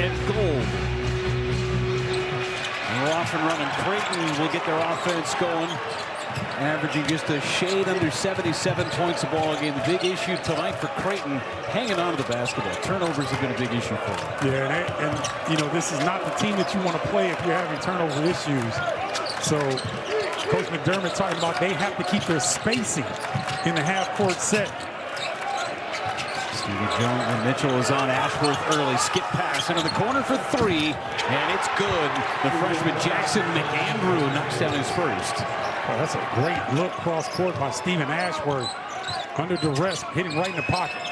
and gold. And we're off and running. Creighton will get their offense going, averaging just a shade under 77 points a ball game. The big issue tonight for Creighton, hanging on to the basketball. Turnovers have been a big issue for them. Yeah, and you know, this is not the team that you want to play if you're having turnover issues. So Coach McDermott talking about they have to keep their spacing in the half-court set. Stevie Jones and Mitchell is on Ashworth early. Skip pass into the corner for three, and it's good. The freshman Jackson McAndrew knocks down his first. Oh, that's a great look cross-court by Stephen Ashworth. Under duress, hitting right in the pocket.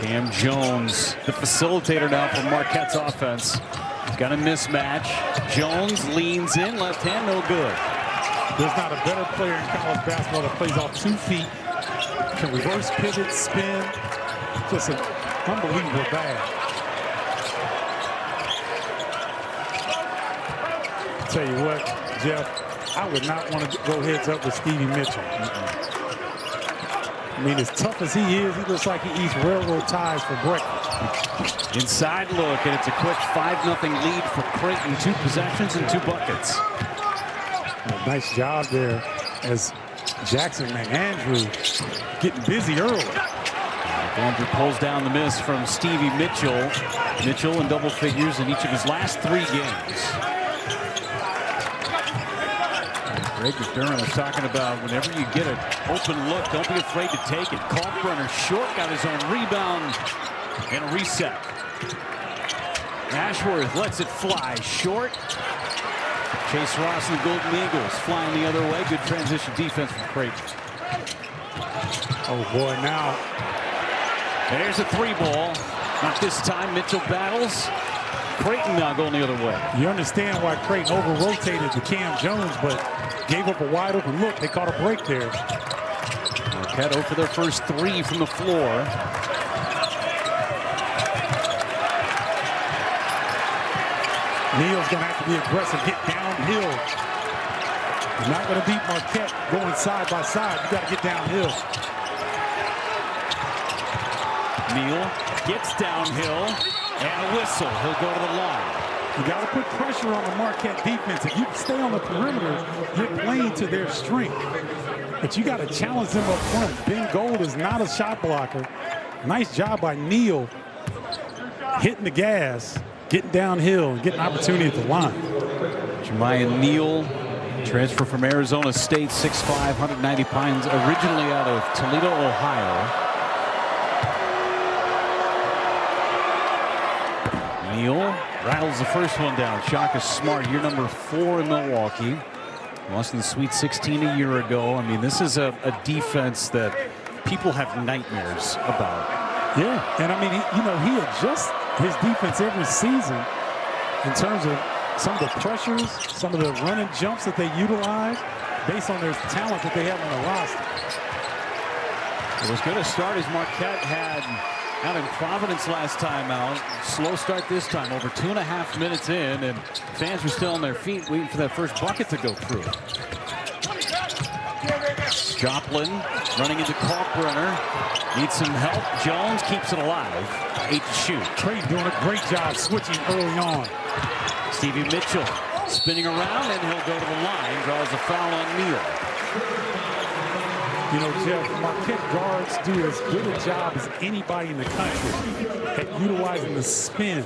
Cam Jones, the facilitator now for Marquette's offense. He's got a mismatch. Jones leans in, left hand, no good. There's not a better player in college basketball that plays off 2 feet, can reverse pivot, spin. Just an unbelievable bag. Tell you what, Jeff, I would not want to go heads up with Stevie Mitchell. I mean, as tough as he is, he looks like he eats railroad ties for breakfast. Inside look, and it's a quick 5-0 lead for Creighton. 2 possessions and 2 buckets. Well, nice job there as Jackson McAndrew getting busy early. Andrew pulls down the miss from Stevie Mitchell. Mitchell in double figures in each of his last 3 games. Greg McDermott was talking about whenever you get an open look, don't be afraid to take it. Kalkbrenner short, got his own rebound and a reset. Ashworth lets it fly short. Chase Ross and the Golden Eagles flying the other way. Good transition defense from Creighton. Oh boy, now. There's a 3-ball. Not this time. Mitchell battles. Creighton now going the other way. You understand why Creighton over-rotated to Cam Jones, but gave up a wide open look. They caught a break there. Marquette 0 for their first 3 from the floor. Neal's going to have to be aggressive, get downhill. You're not going to beat Marquette going side by side. You got to get downhill. Neal gets downhill and a whistle. He'll go to the line. You got to put pressure on the Marquette defense. If you stay on the perimeter, you're playing to their strength. But you got to challenge them up front. Ben Gold is not a shot blocker. Nice job by Neal hitting the gas, getting downhill, and getting an opportunity at the line. Jeremiah Neal, transfer from Arizona State, 6'5", 190 pounds, originally out of Toledo, Ohio. Neal rattles the first one down. Shaka Smart, year number 4 in Milwaukee. Lost in the Sweet 16 a year ago. I mean, this is a defense that people have nightmares about. Yeah, and I mean, he adjusts his defense every season in terms of some of the pressures, some of the running jumps that they utilize based on their talent that they have on the roster. It was going to start as Marquette had out in Providence last time out. Slow start this time, over 2.5 minutes in, and fans were still on their feet waiting for that first bucket to go through. Joplin running into Kalkbrenner. Needs some help. Jones keeps it alive. 8 to shoot. Creighton doing a great job switching early on. Stevie Mitchell spinning around, and he'll go to the line. Draws a foul on Neal. You know, Jeff, Marquette guards do as good a job as anybody in the country at utilizing the spin.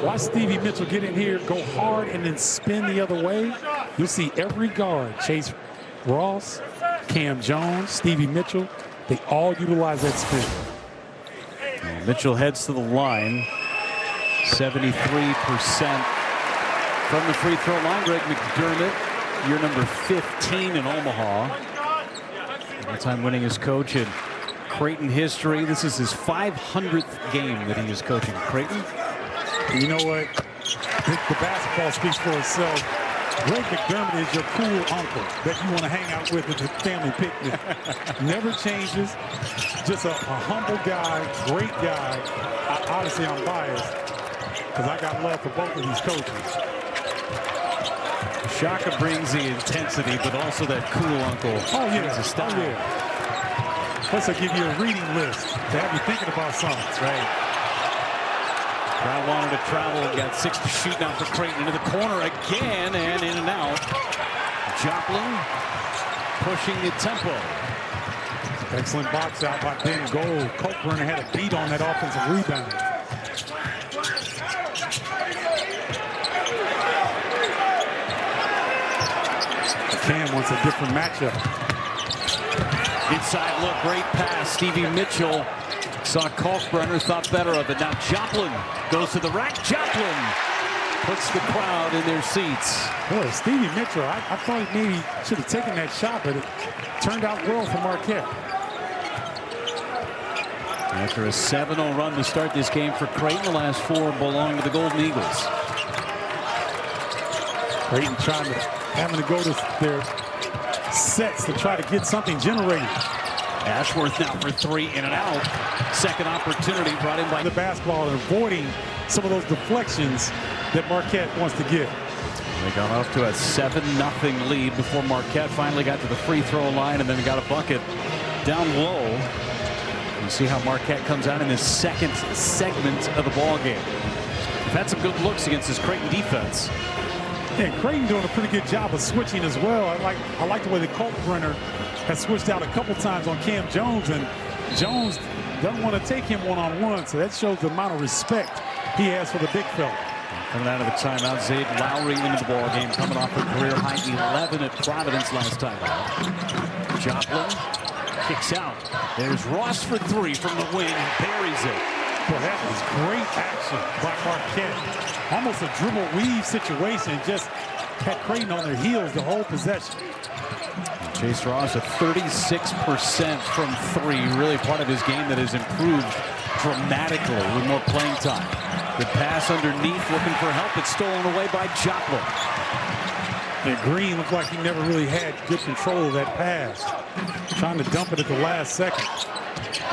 Watch Stevie Mitchell get in here, go hard, and then spin the other way. You'll see every guard, Chase Ross, Cam Jones, Stevie Mitchell, they all utilize that spin. Well, Mitchell heads to the line. 73% from the free throw line. Greg McDermott, year number 15 in Omaha. All-time winningest coach in Creighton history. This is his 500th game that he is coaching Creighton. You know what? The basketball speaks for itself. Greg McDermott is your cool uncle that you want to hang out with at the family picnic. Never changes. Just a humble guy, great guy. Obviously, I'm biased because I got love for both of these coaches. Shaka brings the intensity, but also that cool uncle. Oh, yeah. Style. Oh, yeah. Plus, they give you a reading list to have you thinking about something. Right. Crowd wanted to travel. Got 6 to shoot now for Creighton. Into the corner again and in and out. Joplin pushing the tempo. Excellent box out by Ben Gold. Copeland had a beat on that offensive rebound. Cam wants a different matchup. Inside look, great pass. Stevie Mitchell saw Kalkbrenner, thought better of it. Now Joplin goes to the rack. Joplin puts the crowd in their seats. Boy, Stevie Mitchell, I thought he maybe should have taken that shot, but it turned out well for Marquette. After a 7-0 run to start this game for Creighton, the last 4 belong to the Golden Eagles. Creighton having to go to their sets to try to get something generated. Ashworth now for 3, in and out. Second opportunity brought in by the basketball and avoiding some of those deflections that Marquette wants to get. They got off to a 7-0 lead before Marquette finally got to the free throw line and then got a bucket down low. You see how Marquette comes out in this second segment of the ball game. They've had some good looks against this Creighton defense. Yeah, Creighton doing a pretty good job of switching as well. I like the way the Kalkbrenner has switched out a couple times on Cam Jones, and Jones doesn't want to take him one-on-one, so that shows the amount of respect he has for the big fella. Coming out of the timeout, Zayd Lowry into the ball game, coming off a career-high 11 at Providence last time out. Joplin kicks out. There's Ross for 3 from the wing. Buries it. Well, that was great action by Marquette. Almost a dribble weave situation. Just had Creighton on their heels the whole possession. Chase Ross at 36% from 3. Really part of his game that has improved dramatically with more playing time. Good pass underneath, looking for help. It's stolen away by Joplin. And Green looked like he never really had good control of that pass. Trying to dump it at the last second.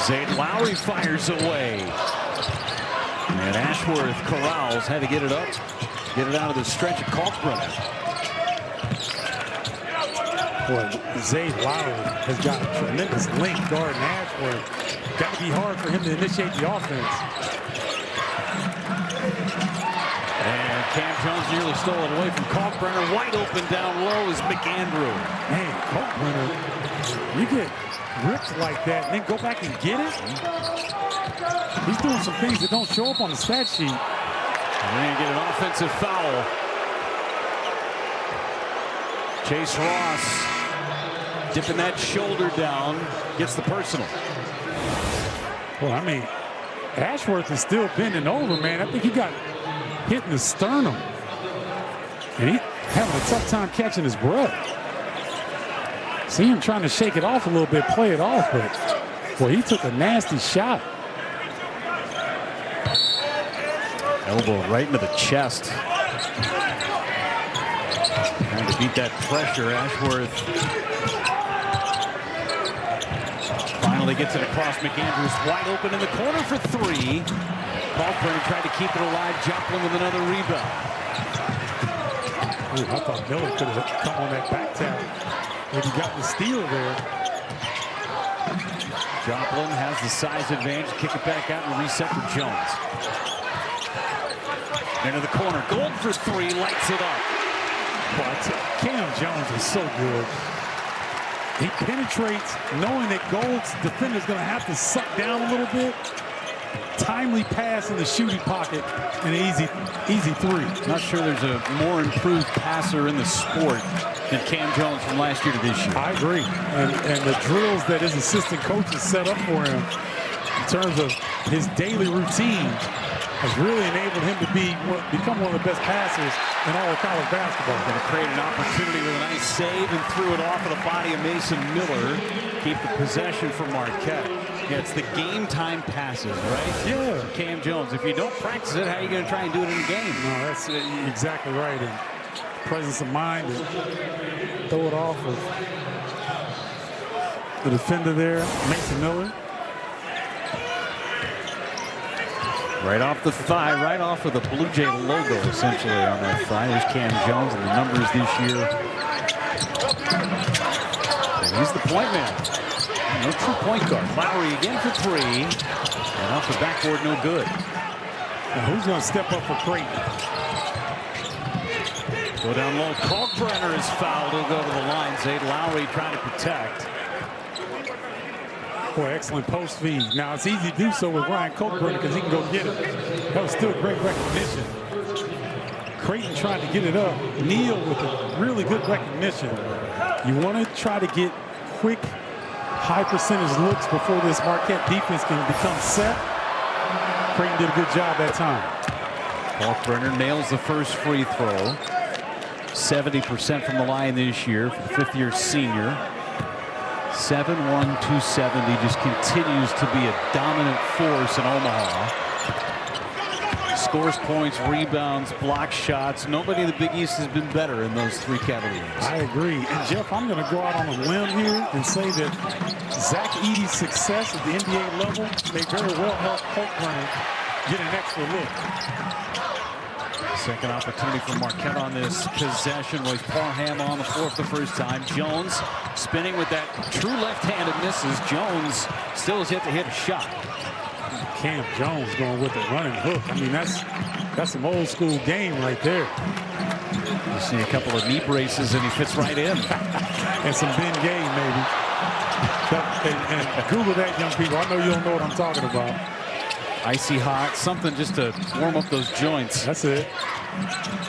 Zayd Lowry fires away. And Ashworth corrals, had to get it up, get it out of the stretch of Kalkbrenner. Boy, Zayd Lowry has got a tremendous length guarding Ashworth. Got to be hard for him to initiate the offense. And Cam Jones nearly stole it away from Kalkbrenner. Wide open down low is McAndrew. Man, Kalkbrenner, you get ripped like that and then go back and get it. He's doing some things that don't show up on the stat sheet. And we're going to get an offensive foul. Chase Ross dipping that shoulder down, gets the personal. Well, I mean, Ashworth is still bending over, man. I think he got hit in the sternum. And he's having a tough time catching his breath. See him trying to shake it off a little bit, play it off, but boy, he took a nasty shot. Elbow right into the chest. Trying to beat that pressure. Ashworth finally gets it across. McAndrews wide open in the corner for 3. Kalkbrenner tried to keep it alive. Joplin with another rebound. Ooh, I thought Miller could have come on that back tap when he got the steal there. Joplin has the size advantage. Kick it back out and reset for Jones. Into the corner. Gold for 3. Lights it up. But Cam Jones is so good. He penetrates knowing that Gold's defender is going to have to suck down a little bit. Timely pass in the shooting pocket and an easy 3. Not sure there's a more improved passer in the sport than Cam Jones from last year to this year. I agree. And the drills that his assistant coaches set up for him in terms of his daily routine has really enabled him to become one of the best passers in all of college basketball. Going to create an opportunity with a nice save and threw it off of the body of Mason Miller. Keep the possession for Marquette. Yeah, it's the game time passes, right? Yeah. Cam Jones. If you don't practice it, how are you going to try and do it in the game? No, that's exactly right. And presence of mind to throw it off of the defender there, Mason Miller. Right off the thigh, right off of the Blue Jay logo, essentially, on that thigh. There's Cam Jones and the numbers this year. And he's the point man. No true point guard. Lowry again for three. And off the backboard, no good. Now who's going to step up for Creighton? Go down low. Kalkbrenner is fouled. He'll go to the line. Zay Lowry trying to protect. Boy, excellent post feed. Now, it's easy to do so with Ryan Kalkbrenner because he can go get it. That was still great recognition. Creighton tried to get it up. Neal with a really good recognition. You want to try to get quick, high percentage looks before this Marquette defense can become set. Creighton did a good job that time. Kalkbrenner nails the first free throw. 70% from the line this year for the fifth-year senior. 7'1", 270, just continues to be a dominant force in Omaha. Scores points, rebounds, block shots. Nobody in the Big East has been better in those three categories. I agree. And Jeff, I'm going to go out on a limb here and say that Zach Edey's success at the NBA level may very well help Kalkbrenner get an extra look. Second opportunity for Marquette on this possession was Parham on the floor for the first time. Jones spinning with that true left-handed misses. Jones still has yet to hit a shot. Cam Jones going with the running hook. I mean, that's some old school game right there. You see a couple of knee braces and he fits right in. And some Ben Gay maybe. And Google that, young people. I know you don't know what I'm talking about. Icy hot, something just to warm up those joints. That's it.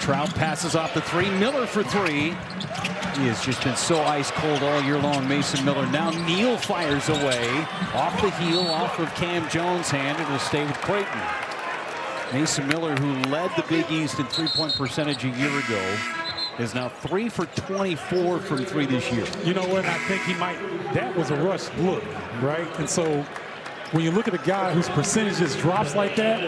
Trout passes off the three. Miller for three. He has just been so ice cold all year long, Mason Miller. Now Neal fires away. Off the heel, off of Cam Jones' hand. It'll stay with Creighton. Mason Miller, who led the Big East in three-point percentage a year ago, is now 3 for 24 from three this year. You know what? I think he might. That was a rush look, right? And so when you look at a guy whose percentages drops like that,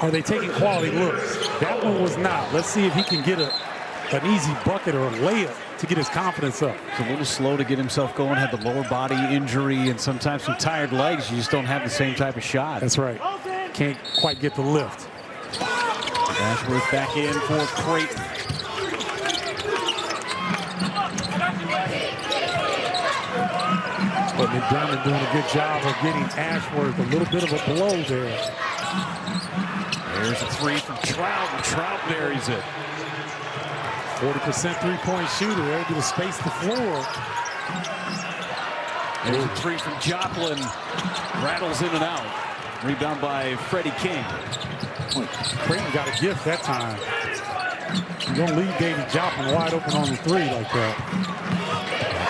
are they taking quality looks? That one was not. Let's see if he can get an easy bucket or a layup to get his confidence up. He's a little slow to get himself going, had the lower body injury, and sometimes some tired legs. You just don't have the same type of shot. That's right. Can't quite get the lift. Ashworth back in for Creighton. But McDermott doing a good job of getting Ashworth a little bit of a blow there. There's a three from Trout, and Trout buries it. 40% three-point shooter, able to space the floor. There's a three from Joplin. Rattles in and out. Rebound by Freddie King. Creighton got a gift that time. You don't leave David Joplin wide open on the three like that.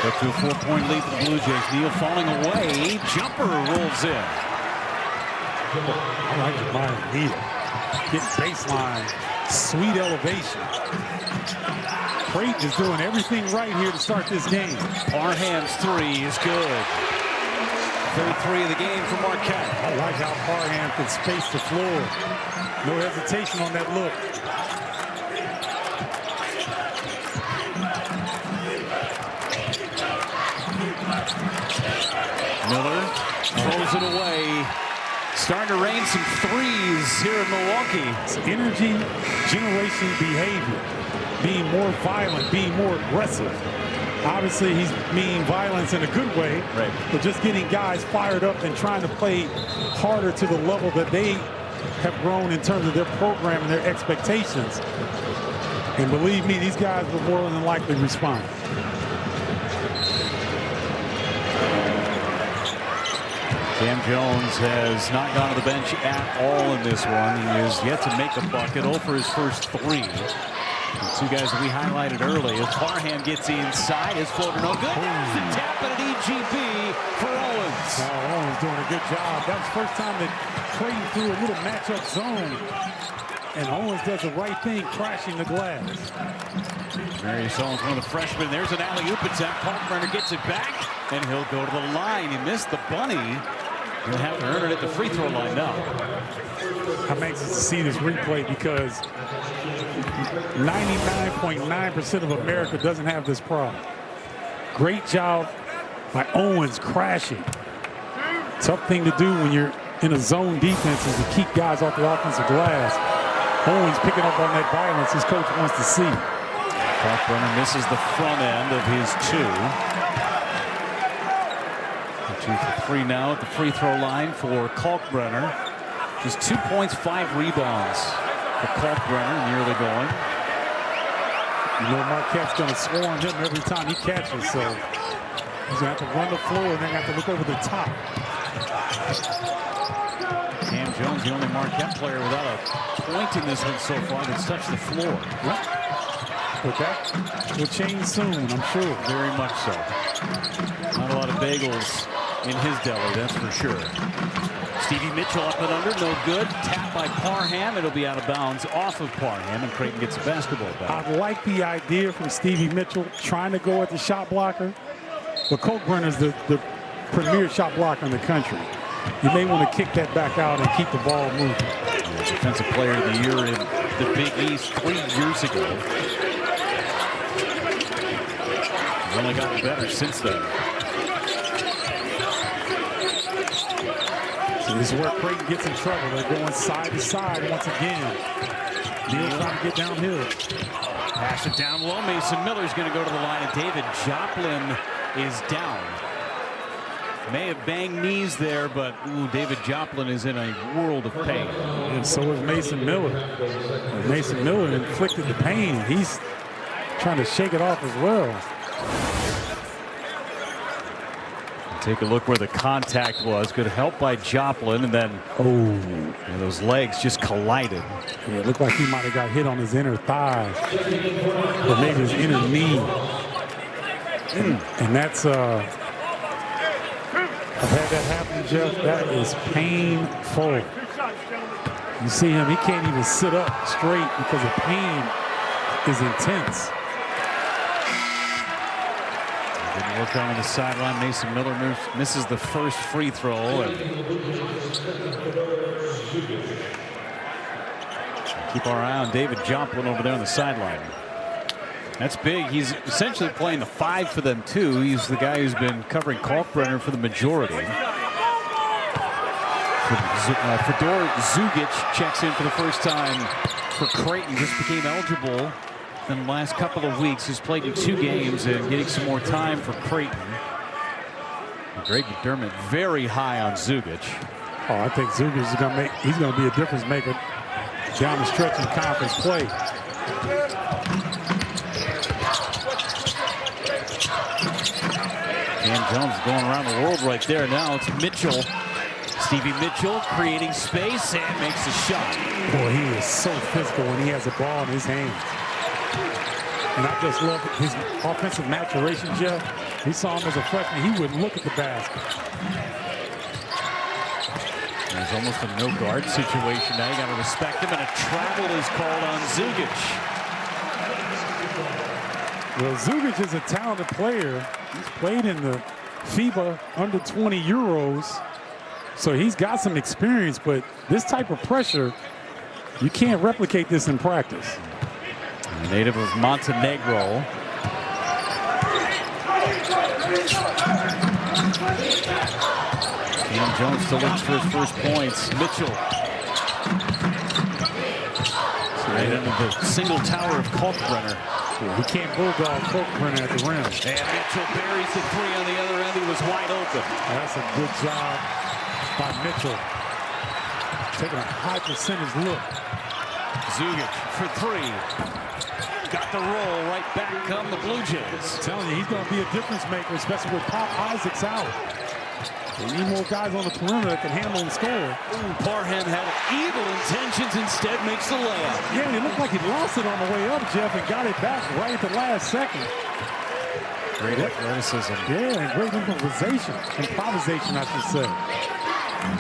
Back up to a 4-point lead for the Blue Jays. Neal falling away. Jumper rolls in. I like Jeremiah Neal. Getting baseline, sweet elevation. Creighton is doing everything right here to start this game. Parham's three is good. Third three of the game for Marquette. I like how Parham can space the floor. No hesitation on that look. Miller throws it away. Starting to rain some threes here in Milwaukee. It's energy, generation, behavior. Being more violent, being more aggressive. Obviously, he's meaning violence in a good way, right, but just getting guys fired up and trying to play harder to the level that they have grown in terms of their program and their expectations. And believe me, these guys will more than likely respond. Cam Jones has not gone to the bench at all in this one. He has yet to make a bucket. 0 for his first three. The two guys that we highlighted early. As Parham gets inside, his floater no good. There's the tap at EGB for Owens. Oh, Owens doing a good job. That was the first time that Creighton threw a little matchup zone. And Owens does the right thing, crashing the glass. Marius Owens, one of the freshmen. There's an alley-oop attempt. Kalkbrenner gets it back, and he'll go to the line. He missed the bunny. He'll have to earn it at the free throw line now. I'm anxious to see this replay because 99.9% of America doesn't have this problem. Great job by Owens crashing. Tough thing to do when you're in a zone defense is to keep guys off the offensive glass. Owens picking up on that violence his coach wants to see. Kalkbrenner misses the front end of his two. 2 for 3 now at the free throw line for Kalkbrenner. Just 2 points, 5 rebounds for Kalkbrenner in the early going. You know Marquette's going to swarm him every time he catches, so he's going to have to run the floor and then have to look over the top. Cam Jones, the only Marquette player without a point in this one so far that's touched the floor. Yep. But that will change soon, I'm sure. Very much so. Not a lot of bagels in his deli, that's for sure. Stevie Mitchell up and under, no good. Tap by Parham, it'll be out of bounds off of Parham, and Creighton gets a basketball back. I like the idea from Stevie Mitchell trying to go at the shot blocker, but Kalkbrenner's the premier shot blocker in the country. You may want to kick that back out and keep the ball moving. Yeah, Defensive Player of the Year in the Big East 3 years ago. He's only gotten better since then. So this is where Creighton gets in trouble. They're going side to side once again. Neal trying to get downhill. Pass it down low. Mason Miller's going to go to the line, and David Joplin is down. May have banged knees there, but David Joplin is in a world of pain. And so is Mason Miller. Mason Miller inflicted the pain. He's trying to shake it off as well. Take a look where the contact was. Good help by Joplin, and then and those legs just collided. Yeah, it looked like he might have got hit on his inner thigh, or maybe his inner knee. And that's I've had that happen, Jeff. That is painful. You see him, he can't even sit up straight because the pain is intense. Didn't work on the sideline. Mason Miller misses the first free throw. And keep our eye on David Joplin over there on the sideline. That's big. He's essentially playing the 5 for them, too. He's the guy who's been covering Kalkbrenner for the majority. Fedor Zugic checks in for the first time for Creighton. Just became eligible in the last couple of weeks. He's played in 2 games and getting some more time for Creighton. Greg McDermott very high on Zugic. Oh, I think Zugic is going to make. He's going to be a difference maker down the stretch in conference play. Cam Jones going around the world right there. Now it's Mitchell. Stevie Mitchell creating space and makes a shot. Boy, he is so physical when he has a ball in his hands. And I just love his offensive maturation, Jeff. We saw him as a freshman. He wouldn't look at the basket. There's almost a no guard situation now. You got to respect him, and a travel is called on Zugic. Well, Zugic is a talented player. He's played in the FIBA under 20 Euros. So he's got some experience, but this type of pressure, you can't replicate this in practice. A native of Montenegro. Cam Jones still looks for his first points. Mitchell. Right into the single tower of Kalkbrenner. He can't bulldog Kalkbrenner at the rim. And Mitchell buries the 3 on the other end. He was wide open. That's a good job by Mitchell. Taking a high percentage look. Zugic for 3. Got the roll. Right back come the Blue Jays. I'm telling you, he's going to be a difference maker, especially with Pop Isaac's out. They need more guys on the perimeter that can handle and score. Parham had evil intentions, instead makes the layup. Yeah, it looked like he lost it on the way up, Jeff, and got it back right at the last second. Great athleticism. Yeah, and great improvisation, I should say.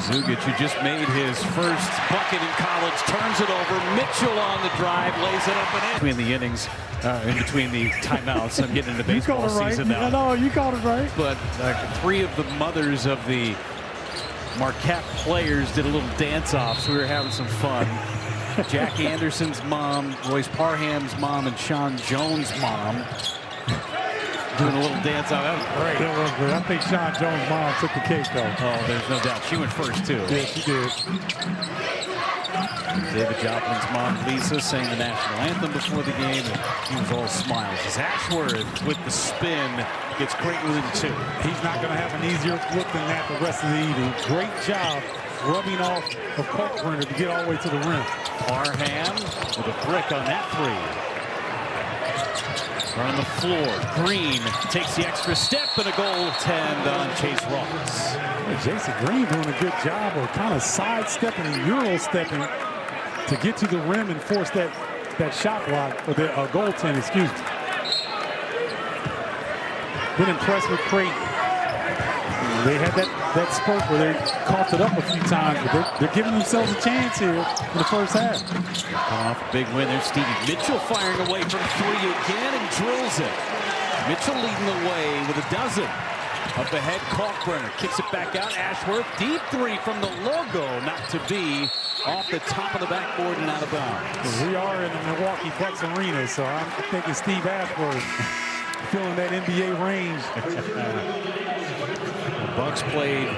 Zugic, who just made his first bucket in college, turns it over. Mitchell on the drive, lays it up and in. Between the innings, in between the timeouts, I'm getting into baseball season now. No, you called it right. But 3 of the mothers of the Marquette players did a little dance-off, so we were having some fun. Jack Anderson's mom, Royce Parham's mom, and Sean Jones' mom doing a little dance off. That was great. That was good. I think Sean Jones' mom took the cake, though. Oh, there's no doubt. She went first, too. Yeah, she did. David Joplin's mom, Lisa, sang the national anthem before the game, and he was all smiles. As Ashworth, with the spin, gets Creighton within 2. He's not going to have an easier look than that the rest of the evening. Great job rubbing off of Kalkbrenner to get all the way to the rim. Parham with a brick on that 3. On the floor, Green takes the extra step and a goaltend on Chase Ross. Jason Green doing a good job of kind of sidestepping and Euro-stepping to get to the rim and force that shot block, or the goaltend, excuse me. Been impressed with Creighton. They had that spurt where they coughed it up a few times, but they're giving themselves a chance here in the first half. Coming off a big win, there's Stevie Mitchell firing away from 3 again and drills it. Mitchell leading the way with a dozen. Up ahead, Kalkbrenner kicks it back out. Ashworth, deep 3 from the logo, not to be, off the top of the backboard and out of bounds. We are in the Milwaukee Bucks arena, so I'm thinking Steve Ashworth feeling that NBA range. The Bucks played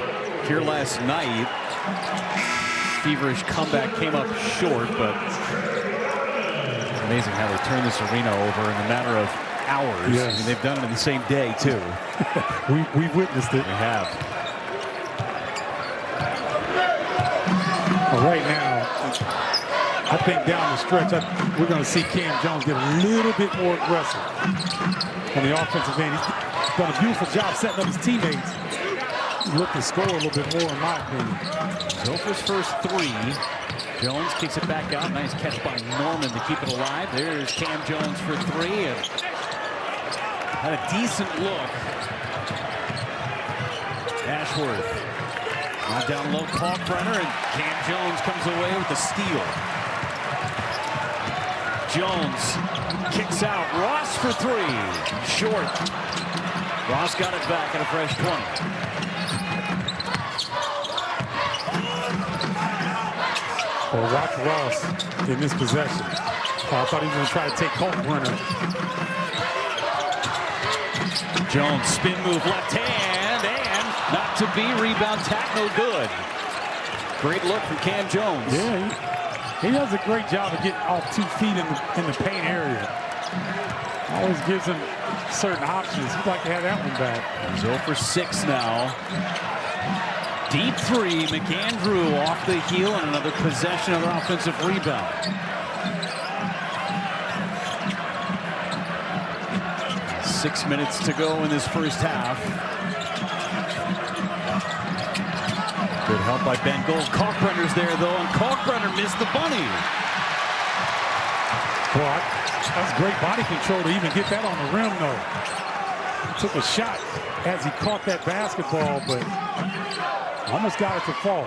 here last night. Feverish comeback came up short, but it's amazing how they turned this arena over in a matter of hours. Yes. I mean, they've done it in the same day, too. We've witnessed it. We have. But right now, I think down the stretch, we're going to see Cam Jones get a little bit more aggressive on the offensive end. He's done a beautiful job setting up his teammates. Look to score a little bit more, in my opinion. Zofer's first 3. Jones kicks it back out. Nice catch by Norman to keep it alive. There's Cam Jones for 3. And had a decent look. Ashworth. Now down low, Kalkbrenner, and Cam Jones comes away with the steal. Jones kicks out. Ross for 3. Short. Ross got it back at a fresh 20. Well, watch Ross in this possession. I thought he was going to try to take Kalkbrenner. Jones, spin move, left hand, and not to be. Rebound, tap, no good. Great look from Cam Jones. Yeah, he does a great job of getting off 2 feet in the paint area. Always gives him certain options. He'd like to have that one back. He's 0 for 6 now. Deep 3, McAndrew off the heel, and another possession, another offensive rebound. Six minutes to go in this first half. Good help by Ben Gold. Kalkbrenner's there, though, and Kalkbrenner missed the bunny. Boy, that's great body control to even get that on the rim, though. He took a shot as he caught that basketball, but almost got it to fall.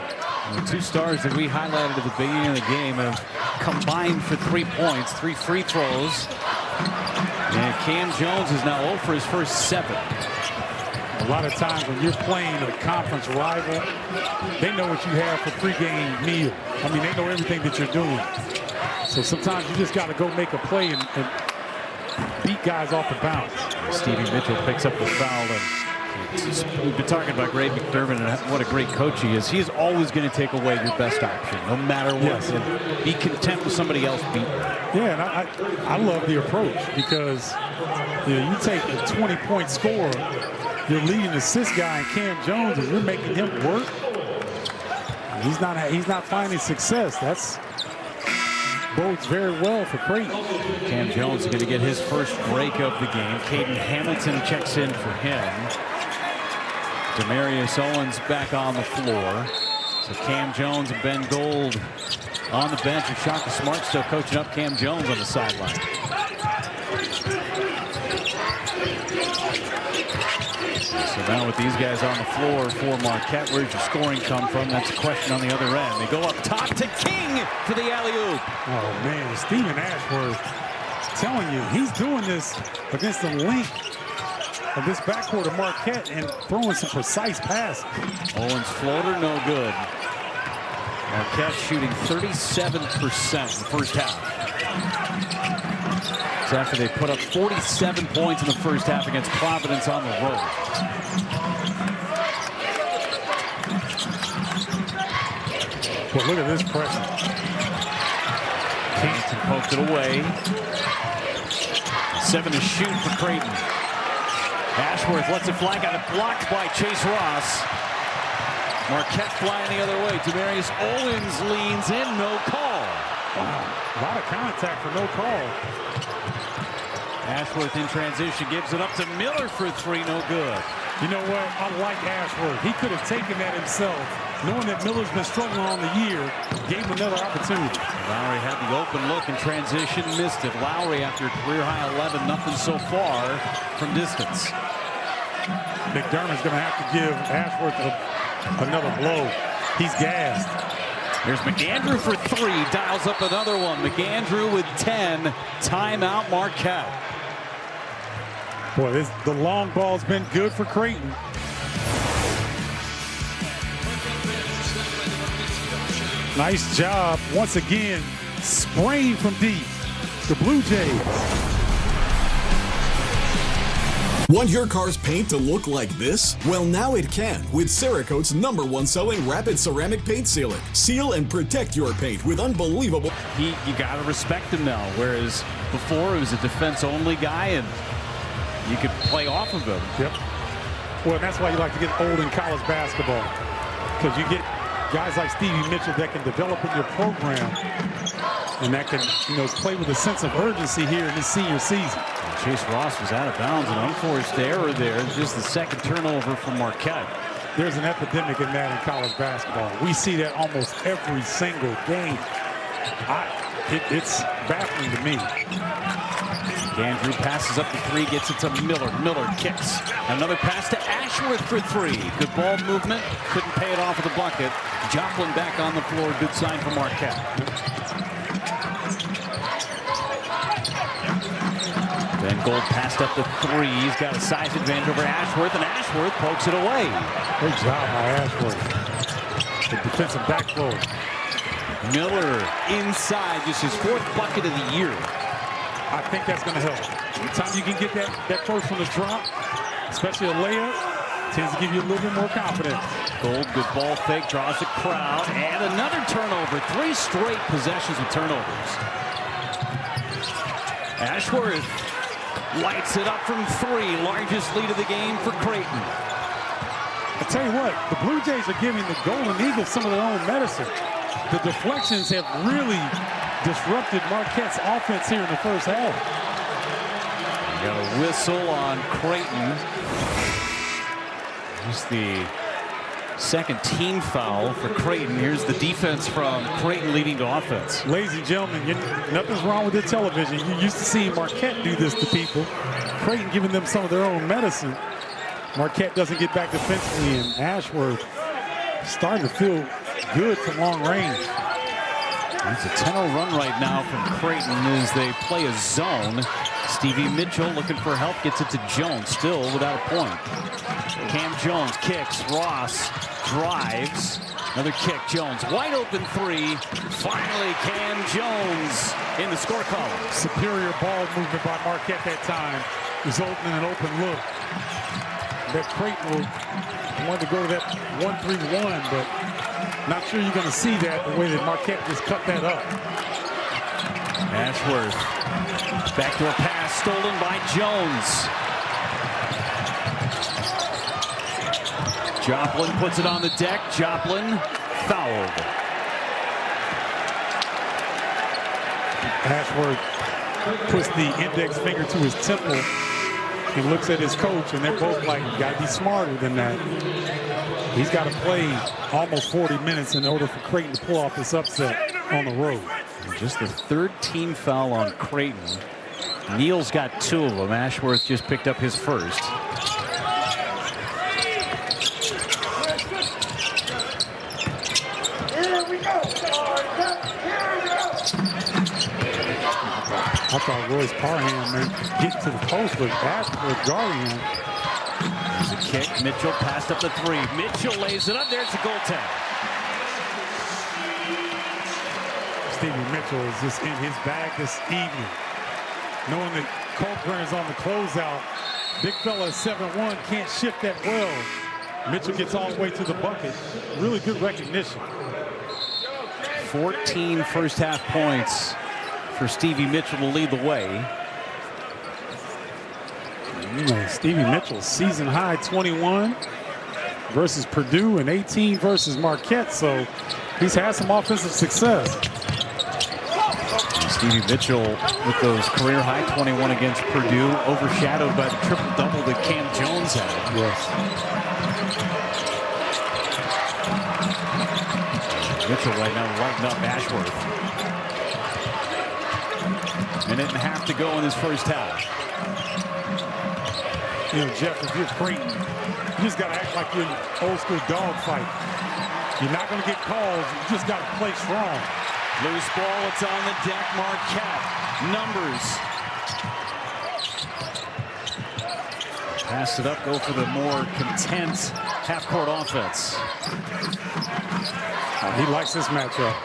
The 2 stars that we highlighted at the beginning of the game have combined for 3 points, 3 free throws. And Cam Jones is now 0 for his first 7. A lot of times when you're playing a conference rival, they know what you have for pregame meal. I mean, they know everything that you're doing. So sometimes you just got to go make a play and beat guys off the bounce. Stevie Mitchell picks up the foul, and we've been talking about Greg McDermott and what a great coach he is. He is always going to take away your best option, no matter what. Yes. And be content with somebody else beating. Yeah, and I love the approach because you take a 20-point scorer, your leading assist guy, and Cam Jones, and you're making him work. He's not finding success. That's bodes very well for Creighton. Cam Jones is going to get his first break of the game. Caden Hamilton checks in for him. Demarius Owens back on the floor. So Cam Jones and Ben Gold on the bench. And Shaka Smart still coaching up Cam Jones on the sideline. So now with these guys on the floor for Marquette, where's your scoring come from? That's a question on the other end. They go up top to King for the alley-oop. Oh, man, Stephen Ashworth, telling you, he's doing this against the length of this backcourt of Marquette and throwing some precise passes. Owens floater, no good. Marquette shooting 37% in the first half. It's after they put up 47 points in the first half against Providence on the road. Well, look at this pressure. Kingston poked it away. 7 to shoot for Creighton. Ashworth lets it fly, got it blocked by Chase Ross. Marquette flying the other way. Demarius Owens leans in, no call. Wow, a lot of contact for no call. Ashworth in transition, gives it up to Miller for 3, no good. You know what? I like Ashworth. He could have taken that himself. Knowing that Miller's been struggling on the year, gave him another opportunity. Lowry had the open look in transition, missed it. Lowry after a career-high 11, nothing so far from distance. McDermott's going to have to give Ashworth another blow. He's gassed. Here's McAndrew for 3, dials up another one. McAndrew with 10, timeout Marquette. Boy, the long ball's been good for Creighton. Nice job. Once again, spraying from deep. The Blue Jays. Want your car's paint to look like this? Well, now it can with Cerakote's #1 selling rapid ceramic paint sealer. Seal and protect your paint with unbelievable. You got to respect him now, whereas before it was a defense-only guy and you could play off of him. Yep. Well, that's why you like to get old in college basketball, because you get guys like Stevie Mitchell that can develop in your program and that can, play with a sense of urgency here in this senior season. Chase Ross was out of bounds, an unforced error there. Just the second turnover from Marquette. There's an epidemic in that in college basketball. We see that almost every single game. It's baffling to me. Andrew passes up the 3, gets it to Miller. Miller kicks. Another pass to Ashworth for 3. Good ball movement. Couldn't pay it off with the bucket. Joplin back on the floor. Good sign for Marquette. Then Gold passed up the 3. He's got a size advantage over Ashworth, and Ashworth pokes it away. Good job by Ashworth. The defensive backflow. Miller inside, just his 4th bucket of the year. I think that's going to help. Anytime you can get that first one to drop, especially a layup, tends to give you a little bit more confidence. Gold, good ball fake, draws the crowd, and another turnover. 3 straight possessions with turnovers. Ashworth lights it up from 3. Largest lead of the game for Creighton. I tell you what, the Blue Jays are giving the Golden Eagles some of their own medicine. The deflections have really disrupted Marquette's offense here in the first half. We got a whistle on Creighton. Just the second team foul for Creighton. Here's the defense from Creighton leading to offense. Ladies and gentlemen, nothing's wrong with the television. You're used to seeing Marquette do this to people. Creighton giving them some of their own medicine. Marquette doesn't get back defensively, and Ashworth starting to feel good from long range. It's a 10-0 run right now from Creighton as they play a zone. Stevie Mitchell looking for help, gets it to Jones, still without a point. Cam Jones kicks, Ross drives, another kick, Jones, wide open 3. Finally, Cam Jones in the score column. Superior ball movement by Marquette that time, resulting in an open look. That Creighton wanted to go to that 1-3-1, but not sure you're going to see that the way that Marquette just cut that up. Ashworth, backdoor pass stolen by Jones. Joplin puts it on the deck. Joplin fouled. Ashworth puts the index finger to his temple and looks at his coach, and they're both like, you got to be smarter than that. He's got to play almost 40 minutes in order for Creighton to pull off this upset on the road. Just the 3rd team foul on Creighton. Neal's got 2 of them. Ashworth just picked up his first. I thought Royce Parham, man, getting to the post with Ashworth guarding him. There's a kick. Mitchell passed up the 3. Mitchell lays it up. There's the goaltend. Stevie Mitchell is just in his bag this evening. Knowing that Colburn is on the closeout, big fella at 7'1", can't shift that well. Mitchell gets all the way to the bucket. Really good recognition. 14 first half points for Stevie Mitchell to lead the way. You know, Stevie Mitchell, season high 21 versus Purdue and 18 versus Marquette. So he's had some offensive success. Stevie Mitchell with those career high 21 against Purdue, overshadowed by the triple-double that Cam Jones had. Yes. Mitchell right now lighting up Ashworth. Minute and a half to go in this first half. You know, Jeff, if you're Creighton, you just got to act like you're in an old-school dogfight. You're not going to get calls. You just got to play strong. Loose ball, it's on the deck. Marquette. Numbers. Pass it up, go for the more content half-court offense. He likes this matchup.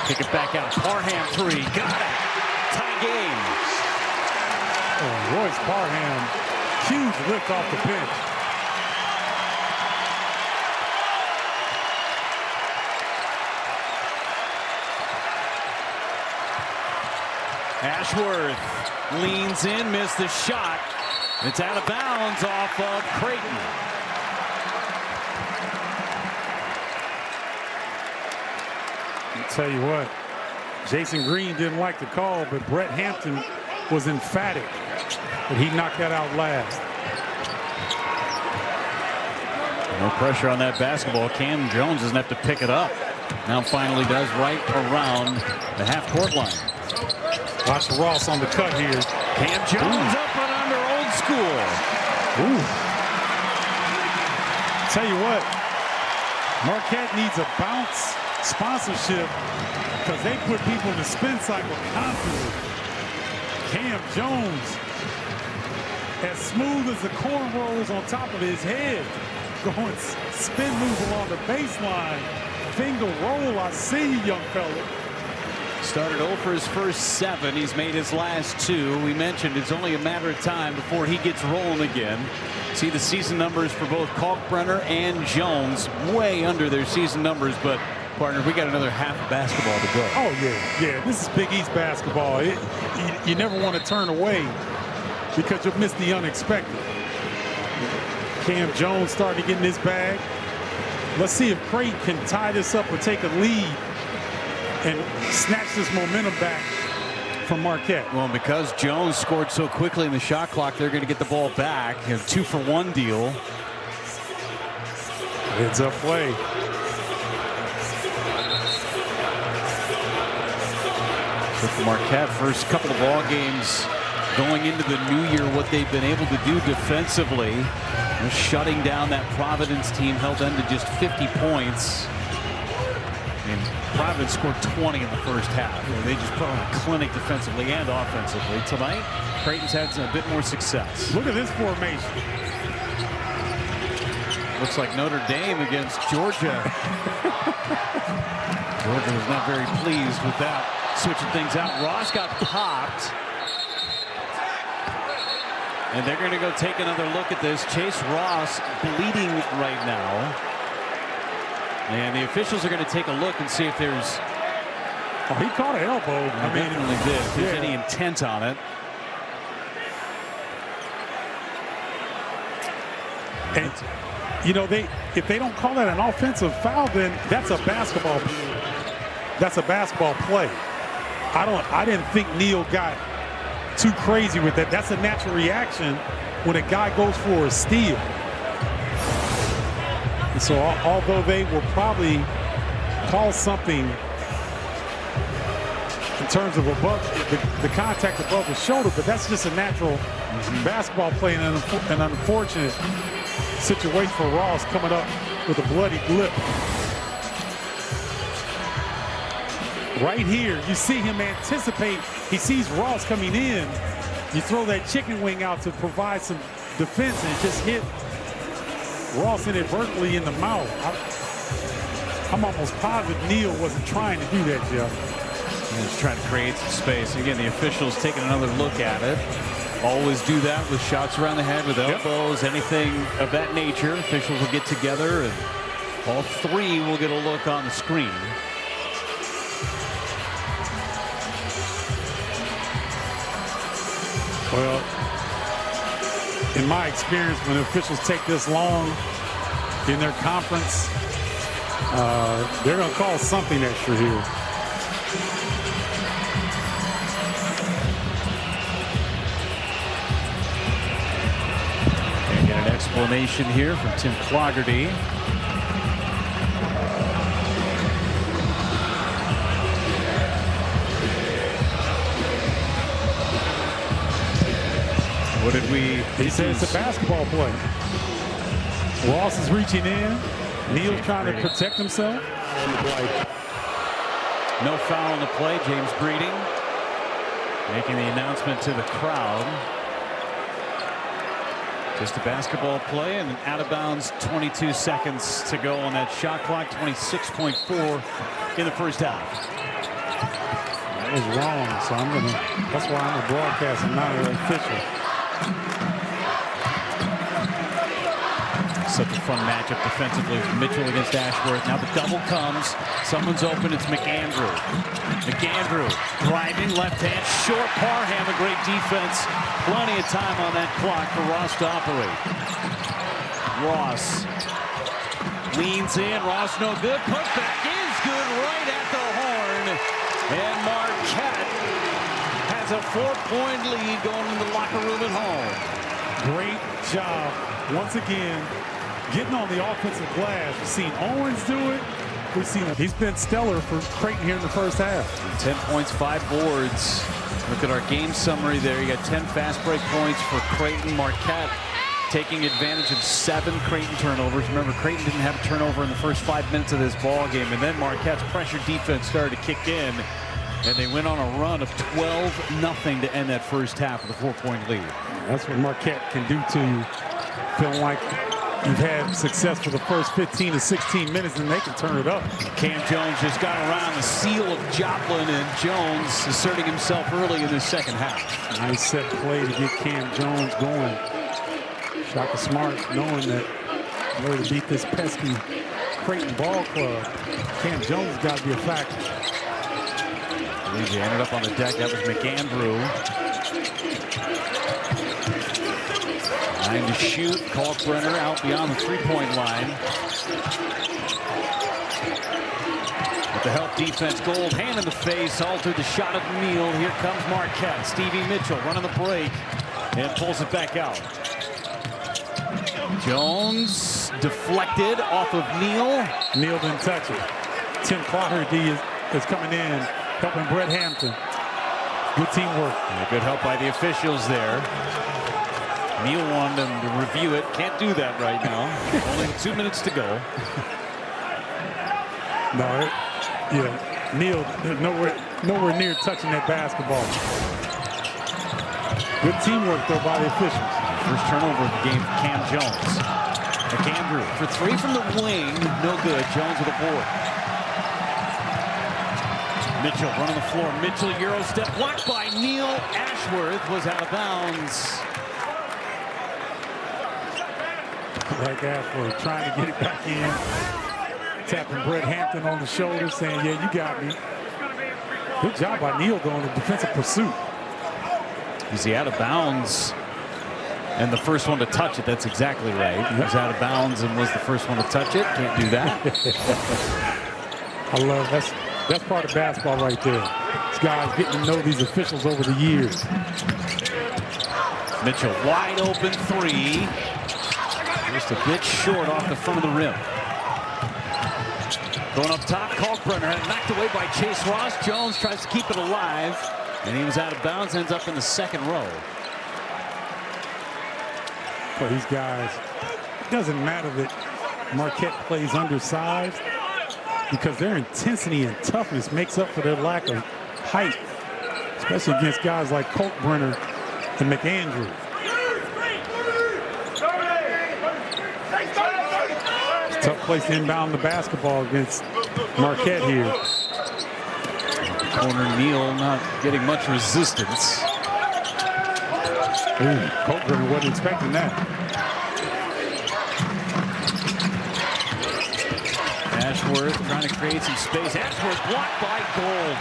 Kick it back out. Parham three. Got it. Tie game. Oh, Royce Parham, huge lift off the bench. Ashworth leans in, missed the shot. It's out of bounds off of Creighton. I'll tell you what, Jason Green didn't like the call, but Brett Hampton was emphatic that he knocked that out last. No pressure on that basketball. Cam Jones doesn't have to pick it up. Now finally does right around the half-court line. Watch Ross on the cut here. Cam Jones up and under, old school. Ooh. Tell you what, Marquette needs a bounce sponsorship because they put people in the spin cycle constantly. Cam Jones, as smooth as the cornrows on top of his head, going spin moves along the baseline, finger roll. I see you, young fella. Started 0 for his first 7. He's made his last 2. We mentioned it's only a matter of time before he gets rolling again. See the season numbers for both Kalkbrenner and Jones way under their season numbers, but partner, we got another half of basketball to go. Oh, yeah. This is Big East basketball. You never want to turn away because you'll miss the unexpected. Cam Jones starting to get in his bag. Let's see if Creighton can tie this up or take a lead and snatch this momentum back from Marquette. Well, because Jones scored so quickly in the shot clock, they're going to get the ball back. A 2-for-1 deal. Heads up play. So for Marquette, first couple of ball games going into the new year, what they've been able to do defensively, shutting down that Providence team, held them to just 50 points. And Providence scored 20 in the first half. They just put on a clinic defensively and offensively. Tonight, Creighton's had a bit more success. Look at this formation. Looks like Notre Dame against Georgia. Georgia was not very pleased with that. Switching things out. Ross got popped. And they're going to go take another look at this. Chase Ross bleeding right now. And the officials are going to take a look and see if there's... Oh, he caught an elbow. I mean, definitely did. If there's any intent on it. And, you know, if they don't call that an offensive foul, then that's a basketball play. I didn't think Neal got too crazy with that. That's a natural reaction when a guy goes for a steal. And so although they will probably call something in terms of above the contact above the shoulder, but that's just a natural basketball play and an unfortunate situation for Ross coming up with a bloody lip. Right here, you see him anticipate. He sees Ross coming in. You throw that chicken wing out to provide some defense and just hit Ross inadvertently in the mouth. I'm almost positive Neal wasn't trying to do that, Jeff. He was trying to create some space. Again, the officials taking another look at it. Always do that with shots around the head, with elbows, anything of that nature. Officials will get together, and all three will get a look on the screen. Well, in my experience, when officials take this long in their conference, they're going to call something extra here. And get an explanation here from Tim Clougherty. What did we? He said it's a basketball play. Ross is reaching in. Neal's trying to protect himself. No foul on the play. James Breeding making the announcement to the crowd. Just a basketball play and out of bounds. 22 seconds to go on that shot clock. 26.4 in the first half. That was wrong, so that's why I'm a broadcaster, not an official. Such a fun matchup defensively. Mitchell against Ashworth. Now the double comes. Someone's open. It's McAndrew. McAndrew driving left hand. Short Parham. A great defense. Plenty of time on that clock for Ross to operate. Ross leans in. Ross no good. Putback is good right at the horn. And Marquette has a 4-point lead going in the locker room at home. Great job once again getting on the offensive glass. We've seen Owens do it. We've seen him. He's been stellar for Creighton here in the first half. 10 points, 5 boards. Look at our game summary there. You got 10 fast break points for Creighton. Marquette taking advantage of 7 Creighton turnovers. Remember, Creighton didn't have a turnover in the first 5 minutes of this ball game, and then Marquette's pressure defense started to kick in, and they went on a run of 12-0 to end that first half with a 4-point lead. That's what Marquette can do to you. Feeling like you've had success for the first 15 to 16 minutes, and they can turn it up. Cam Jones just got around the seal of Joplin, and Jones asserting himself early in the second half. Nice set play to get Cam Jones going. Shaka Smart knowing that in order to beat this pesky Creighton ball club, Cam Jones has got to be a factor. Luigi ended up on the deck. That was McAndrew. Trying to shoot. Kalkbrenner out beyond the three-point line. With the help defense, Gold hand in the face, altered the shot of Neal. Here comes Marquette. Stevie Mitchell running the break and pulls it back out. Jones deflected off of Neal. Neal didn't touch it. Tim Clougherty is coming in, helping Brett Hampton. Good teamwork. And good help by the officials there. Neal wanted them to review it. Can't do that right now. Only 2 minutes to go. No, Neal nowhere near touching that basketball. Good teamwork though by the officials. First turnover of the game for Cam Jones. McAndrew for 3 from the wing. No good. Jones with a board. Mitchell running the floor. Mitchell Euro step blocked by Neal. Ashworth was out of bounds. Like Ashworth trying to get it back in. Tapping Brett Hampton on the shoulder saying, yeah, you got me. Good job by Neal going to defensive pursuit. Is he out of bounds? And the first one to touch it. That's exactly right. He was out of bounds and was the first one to touch it. Can't do that. I love that's part of basketball right there. These guys getting to know these officials over the years. Mitchell wide open 3. Just a bit short off the front of the rim. Going up top, Kalkbrenner had it knocked away by Chase Ross. Jones tries to keep it alive, and he was out of bounds, ends up in the second row. For these guys, it doesn't matter that Marquette plays undersized because their intensity and toughness makes up for their lack of height, especially against guys like Kalkbrenner and McAndrew. It's a tough place to inbound the basketball against Marquette here. Corner Neal not getting much resistance. Kalkbrenner wasn't expecting that. Ashworth trying to create some space. Ashworth blocked by Gold.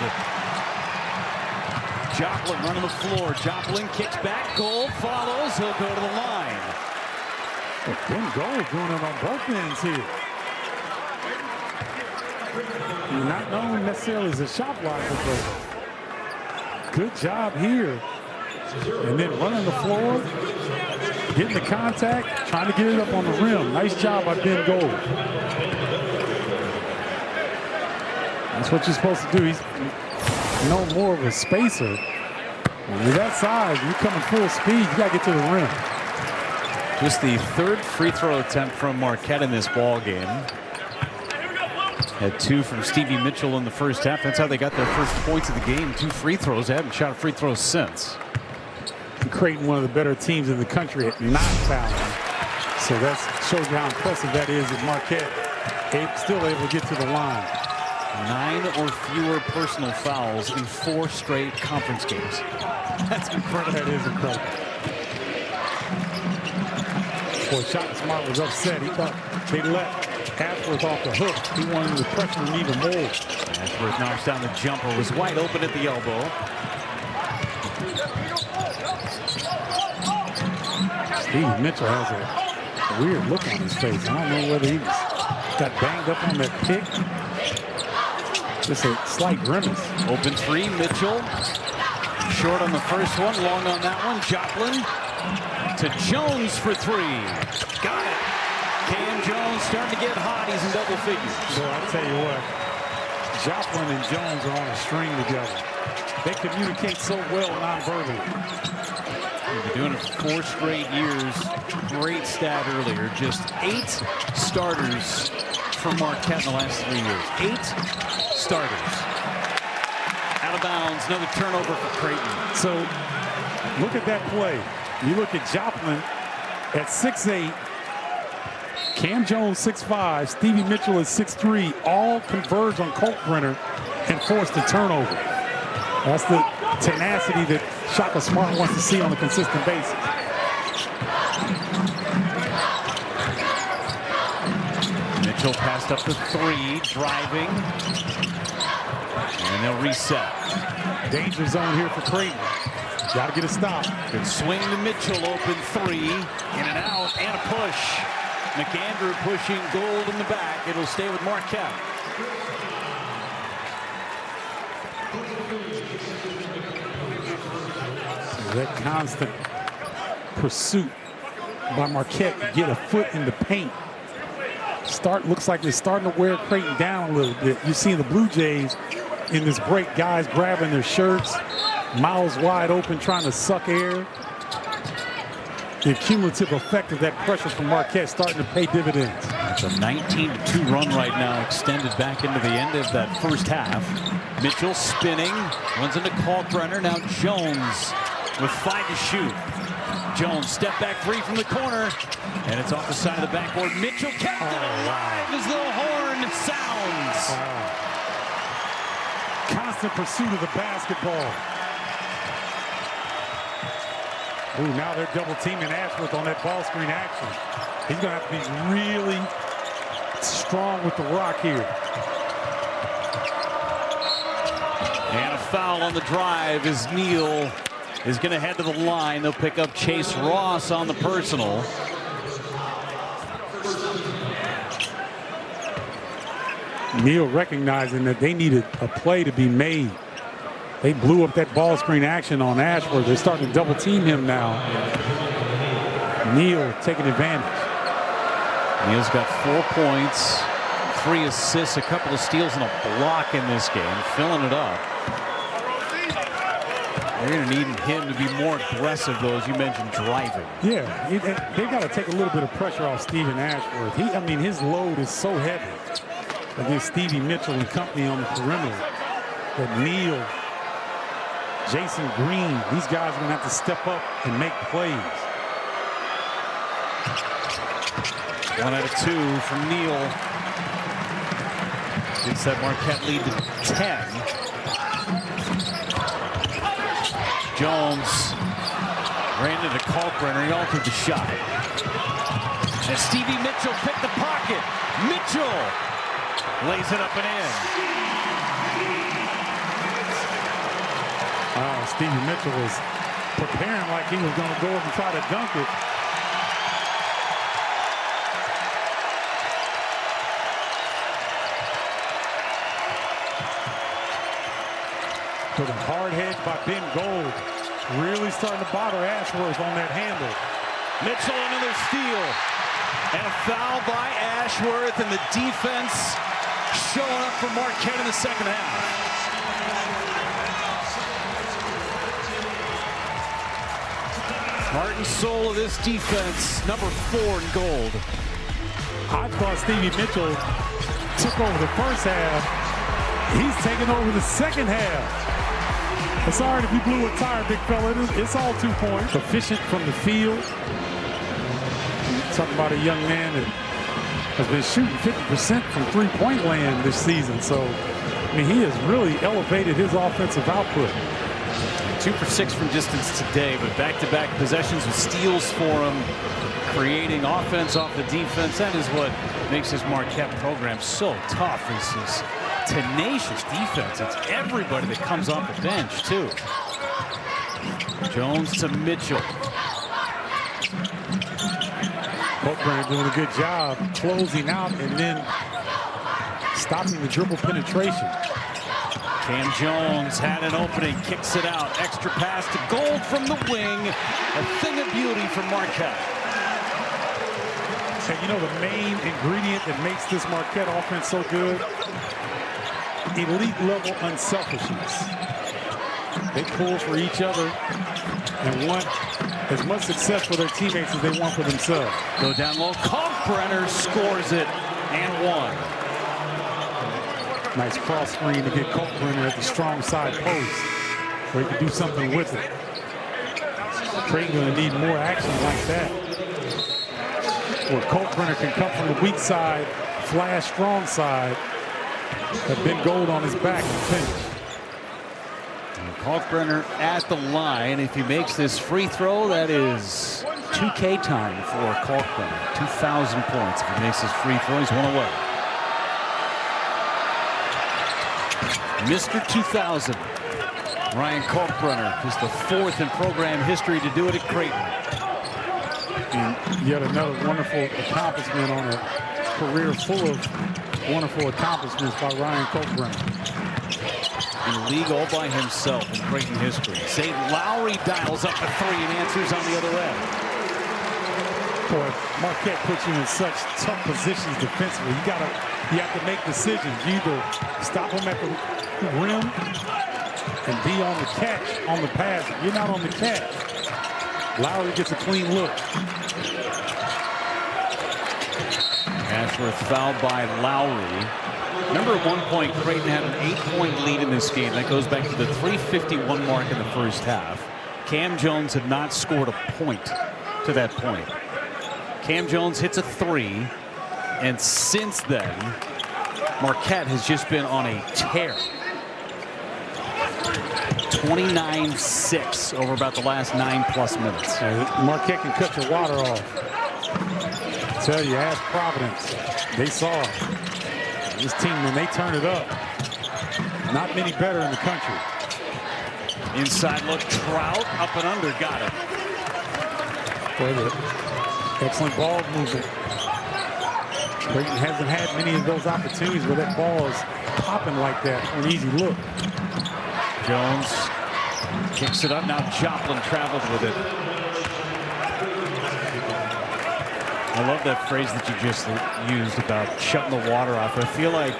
Joplin running the floor. Joplin kicks back. Gold follows. He'll go to the line. Ben Gold doing it on both ends here. Not known necessarily as a shot blocker, but good job here. And then running the floor, getting the contact, trying to get it up on the rim. Nice job by Ben Gold. That's what you're supposed to do. He's no more of a spacer. When you're that size, you're coming full speed, you got to get to the rim. Just the third free throw attempt from Marquette in this ball game. Had 2 from Stevie Mitchell in the first half. That's how they got their first points of the game. 2 free throws. They haven't shot a free throw since. Creighton, one of the better teams in the country at not fouling. So that shows you how impressive that is at Marquette. Still able to get to the line. 9 or fewer personal fouls in 4 straight conference games. That's incredible. That is incredible. Boy, Shaka Smart was upset. He thought they let Ashworth off the hook. He wanted to pressure him even more. Ashworth knocks down the jumper. Was wide open at the elbow. Stevie Mitchell has a weird look on his face. I don't know whether he got banged up on that pick. Just a slight grimace. Open 3, Mitchell. Short on the first one, long on that one. Joplin to Jones for 3. Got it. Cam Jones starting to get hot. He's in double figures. So I'll tell you what, Joplin and Jones are on a string together. They communicate so well non-verbally. They've been doing it for 4 straight years. Great stat earlier. Just 8 starters for Marquette in the last 3 years. 8 starters. Out of bounds. Another turnover for Creighton. So look at that play. You look at Joplin at 6'8". Cam Jones 6'5", Stevie Mitchell is 6'3", all converge on Kalkbrenner and force the turnover. That's the tenacity that Shaka Smart wants to see on a consistent basis. Mitchell passed up the 3, driving, and they'll reset. Danger zone here for Creighton. Got to get a stop. Good swing to Mitchell, open 3, in and out, and a push. McAndrew pushing Gold in the back. It'll stay with Marquette. That constant pursuit by Marquette to get a foot in the paint. Looks like they're starting to wear Creighton down a little bit. You see the Blue Jays in this break, guys grabbing their shirts, mouths wide open, trying to suck air. The cumulative effect of that pressure from Marquette starting to pay dividends. It's a 19-2 run right now, extended back into the end of that first half. Mitchell spinning, runs into Kalkbrenner. Now Jones with 5 to shoot. Jones step back 3 from the corner, and it's off the side of the backboard. Mitchell kept it alive as the horn sounds. Constant pursuit of the basketball. Ooh, now they're double teaming Ashworth on that ball screen action. He's going to have to be really strong with the rock here. And a foul on the drive as Neal is going to head to the line. They'll pick up Chase Ross on the personal. Neal recognizing that they needed a play to be made. They blew up that ball screen action on Ashworth. They're starting to double team him now. Neal taking advantage. Neal's got 4 points, 3 assists, a couple of steals, and a block in this game, filling it up. They're going to need him to be more aggressive, though, as you mentioned, driving. Yeah, they've got to take a little bit of pressure off Steven Ashworth. I mean, his load is so heavy against Stevie Mitchell and company on the perimeter that Neal, Jason Green, these guys are going to have to step up and make plays. 1 out of 2 from Neal. Gets that Marquette lead to 10. Jones ran into Kalkbrenner. He altered the shot. And Stevie Mitchell picked the pocket. Mitchell lays it up and in. Stevie Mitchell was preparing like he was going to go up and try to dunk it. With a hard hedge by Ben Gold. Really starting to bother Ashworth on that handle. Mitchell, another steal. And a foul by Ashworth, and the defense showing up for Marquette in the second half. Heart and soul of this defense, number 4 in gold. I thought Stevie Mitchell took over the first half. He's taking over the second half. It's all right if you blew a tire, big fella. It's all 2 points. Efficient from the field. Talking about a young man that has been shooting 50% from three-point land this season. So, I mean, he has really elevated his offensive output. 2 for 6 from distance today, but back-to-back possessions with steals for him, creating offense off the defense. That is what makes this Marquette program so tough. This is tenacious defense. It's everybody that comes off the bench, too. Jones to Mitchell. Coltbrenner doing a good job closing out and then stopping the dribble penetration. Cam Jones had an opening, kicks it out. Extra pass to Gold from the wing. A thing of beauty for Marquette. And you know the main ingredient that makes this Marquette offense so good? Elite level unselfishness. They pull for each other and want as much success for their teammates as they want for themselves. Go down low. Kalkbrenner scores it and one. Nice cross screen to get Kalkbrenner at the strong side post where he can do something with it. Creighton going to need more action like that, where Kalkbrenner can come from the weak side, flash strong side, have Ben Gold on his back and finish. Kalkbrenner at the line. If he makes this free throw, that is 2K time for Kalkbrenner. 2,000 points. If he makes this free throw, he's 1 away. Mr. 2000, Ryan Kalkbrenner, is the 4th in program history to do it at Creighton. And yet another wonderful accomplishment on a career full of wonderful accomplishments by Ryan Kalkbrenner. In the league all by himself in Creighton history. Zay Lowry dials up a 3 and answers on the other end. Boy, Marquette puts you in such tough positions defensively. You have to make decisions. You either stop them at the rim and be on the catch on the pass. If you're not on the catch, Lowry gets a clean look. Ashworth fouled by Lowry. Remember, at one point, Creighton had an 8-point lead in this game. That goes back to the 3:51 mark in the first half. Cam Jones had not scored a point to that point. Cam Jones hits a 3, and since then, Marquette has just been on a tear. 29-6 over about the last 9+ minutes. Marquette can cut your water off. I tell you, ask Providence. They saw it. This team, when they turn it up, not many better in the country. Inside look, Trout up and under, got it. Excellent ball movement. Creighton hasn't had many of those opportunities where that ball is popping like that for an easy look. Jones kicks it up. Now Joplin travels with it. I love that phrase that you just used about shutting the water off. I feel like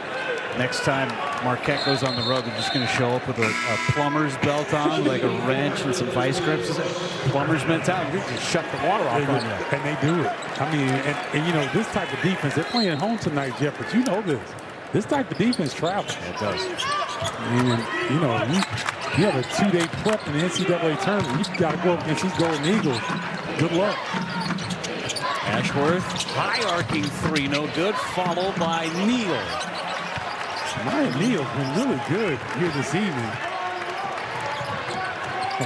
next time Marquette goes on the road, they're just going to show up with a plumber's belt on, like a wrench and some vice grips. Is it plumber's mentality? You just shut the water off on you. And they do it. I mean, and you know, this type of defense, they're playing at home tonight, Jeff, but you know this. This type of defense travels. Yeah, it does. I mean, you know, you have a 2-day prep in the NCAA tournament. You've got to go up against these Golden Eagles. Good luck. Ashworth, high arcing 3, no good, followed by Neal. Ryan Neal's been really good here this evening.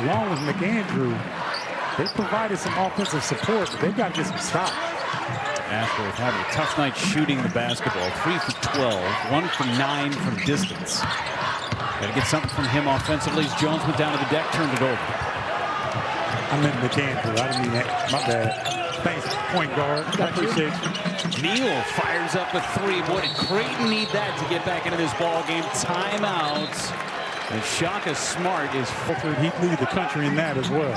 Along with McAndrew, they provided some offensive support, but they've got to get some stops. Ashworth having a tough night shooting the basketball. 3 for 12, 1 for 9 from distance. Got to get something from him offensively as Jones went down to the deck, turned it over. I meant McAndrew. I didn't mean that. My bad. Thanks, point guard. I appreciate you. Neal fires up a three. Boy, did Creighton need that to get back into this ball game. Timeouts. And Shaka Smart is Hopefully he'd lead the country in that as well.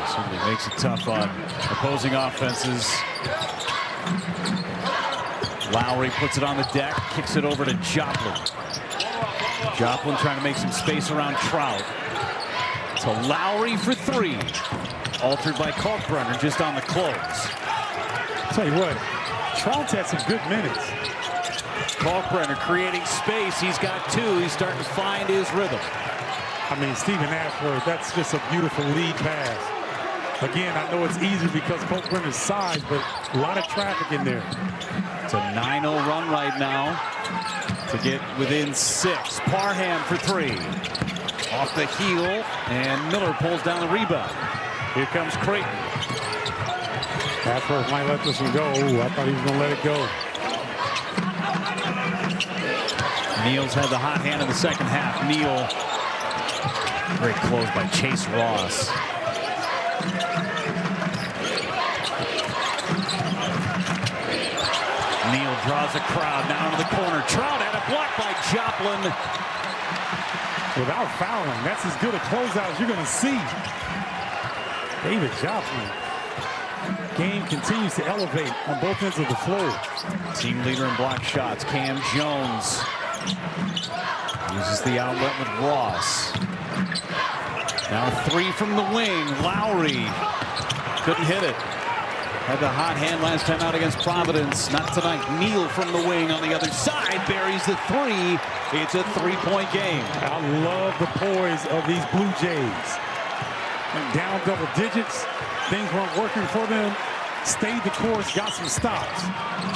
Certainly makes it tough on opposing offenses. Lowry puts it on the deck, kicks it over to Joplin. Joplin trying to make some space around Trout. To Lowry for three. Altered by Kalkbrenner just on the close. Tell you what, Trout's had some good minutes. Kalkbrenner creating space. He's got two. He's starting to find his rhythm. I mean, Stephen Ashworth, that's just a beautiful lead pass. Again, I know it's easy because Kalkbrenner's size, but a lot of traffic in there. It's a 9-0 run right now to get within 6. Parham for three. Off the heel, and Miller pulls down the rebound. Here comes Creighton. Ashworth might let this one go. Ooh, I thought he was going to let it go. Neal's had the hot hand in the second half. Neal very close by Chase Ross. Neal draws a crowd down to the corner. Trout had a block by Joplin. Without fouling, that's as good a closeout as you're going to see. David Joplin. Game continues to elevate on both ends of the floor. Team leader in block shots. Cam Jones uses the outlet with Ross. Now three from the wing. Lowry couldn't hit it. Had the hot hand last time out against Providence. Not tonight. Neal from the wing on the other side buries the three. It's a three-point game. I love the poise of these Blue Jays. Went down double digits. Things weren't working for them. Stayed the course, got some stops.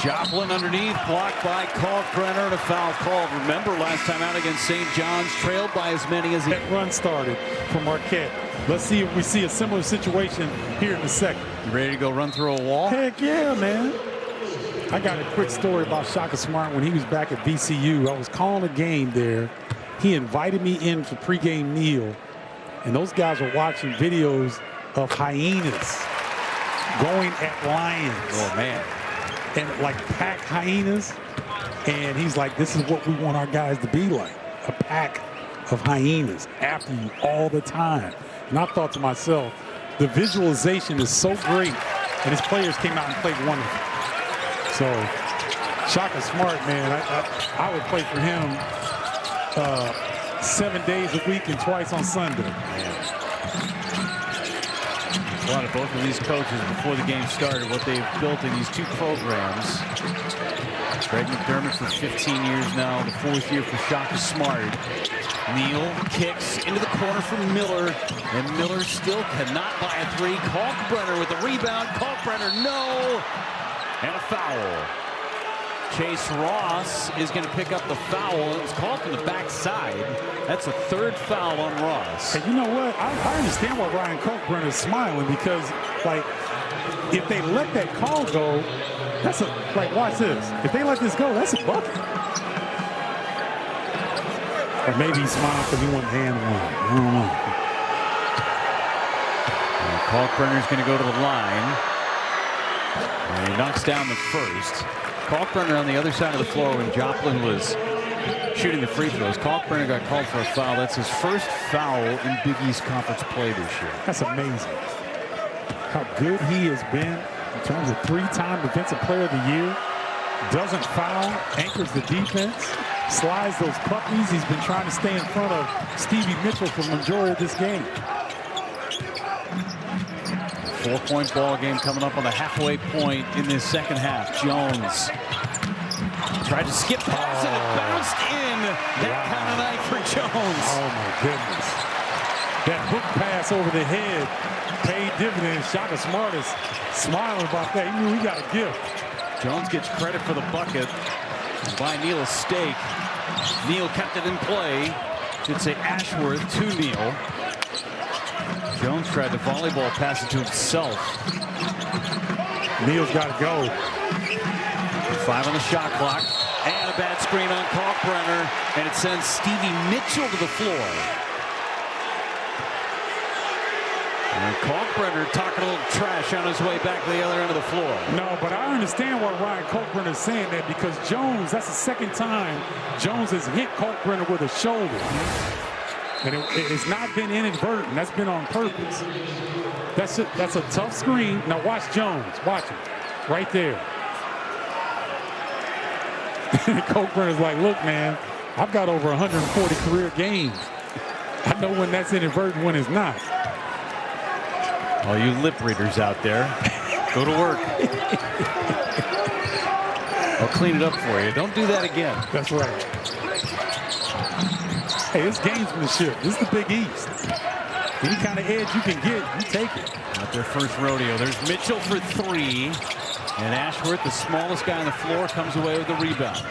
Joplin underneath, blocked by Kalkbrenner, and a foul called. Remember last time out against St. John's, trailed by as many as he... That run started for Marquette. Let's see if we see a similar situation here in the second. You ready to go run through a wall? Heck yeah, man. I got a quick story about Shaka Smart when he was back at VCU. I was calling a game there. He invited me in for pregame meal, and those guys were watching videos of hyenas going at lions. Oh, man. And like pack hyenas. And he's like, this is what we want our guys to be like. A pack of hyenas after you all the time. And I thought to myself, the visualization is so great. And his players came out and played wonderful. So Shaka Smart, man, I would play for him 7 days a week and twice on Sunday. A lot of both of these coaches before the game started, what they've built in these two programs. Greg McDermott for 15 years now, the 4th year for Shaka Smart. Neal kicks into the corner for Miller, and Miller still cannot buy a three. Kalkbrenner with the rebound. Kalkbrenner, no! And a foul. Chase Ross is going to pick up the foul. It was called from the backside. That's a third foul on Ross. And you know what? I understand why Ryan Kalkbrenner is smiling, because, like, if they let that call go, that's a, like, watch this. If they let this go, that's a bucket. Or maybe he's smiling because he wanted hand one. I don't know. Kalkbrenner's going to go to the line. And he knocks down the first. Kalkbrenner on the other side of the floor when Joplin was shooting the free throws. Kalkbrenner got called for a foul. That's his first foul in Big East Conference play this year. That's amazing. How good he has been in terms of 3-time Defensive Player of the Year. Doesn't foul, anchors the defense, slides those puppies. He's been trying to stay in front of Stevie Mitchell for the majority of this game. 4-point ball game coming up on the halfway point in this second half. Jones tried to skip past it. It bounced in. That kind of night for Jones. Oh, my goodness. That hook pass over the head paid dividends. Shaka Smart is smiling about that. He knew he got a gift. Jones gets credit for the bucket by Neal Stake. Neal kept it in play. Should say Ashworth to Neal. Jones tried to volleyball pass it to himself. Neal's got to go. 5 on the shot clock. And a a bad screen on Kalkbrenner, and it sends Stevie Mitchell to the floor. And Kalkbrenner talking a little trash on his way back to the other end of the floor. No, but I understand why Ryan Kalkbrenner is saying that, because Jones, that's the second time Jones has hit Kalkbrenner with a shoulder. And it's not been inadvertent. That's been on purpose. That's a tough screen. Now watch Jones. Watch him. Right there. Kalkbrenner's like, look, man, I've got over 140 career games. I know when that's inadvertent, when it's not. All you lip readers out there, go to work. I'll clean it up for you. Don't do that again. That's right. Hey, it's gamesmanship. This is the Big East. Any kind of edge you can get, you take it. Not their first rodeo. There's Mitchell for three. And Ashworth, the smallest guy on the floor, comes away with the rebound.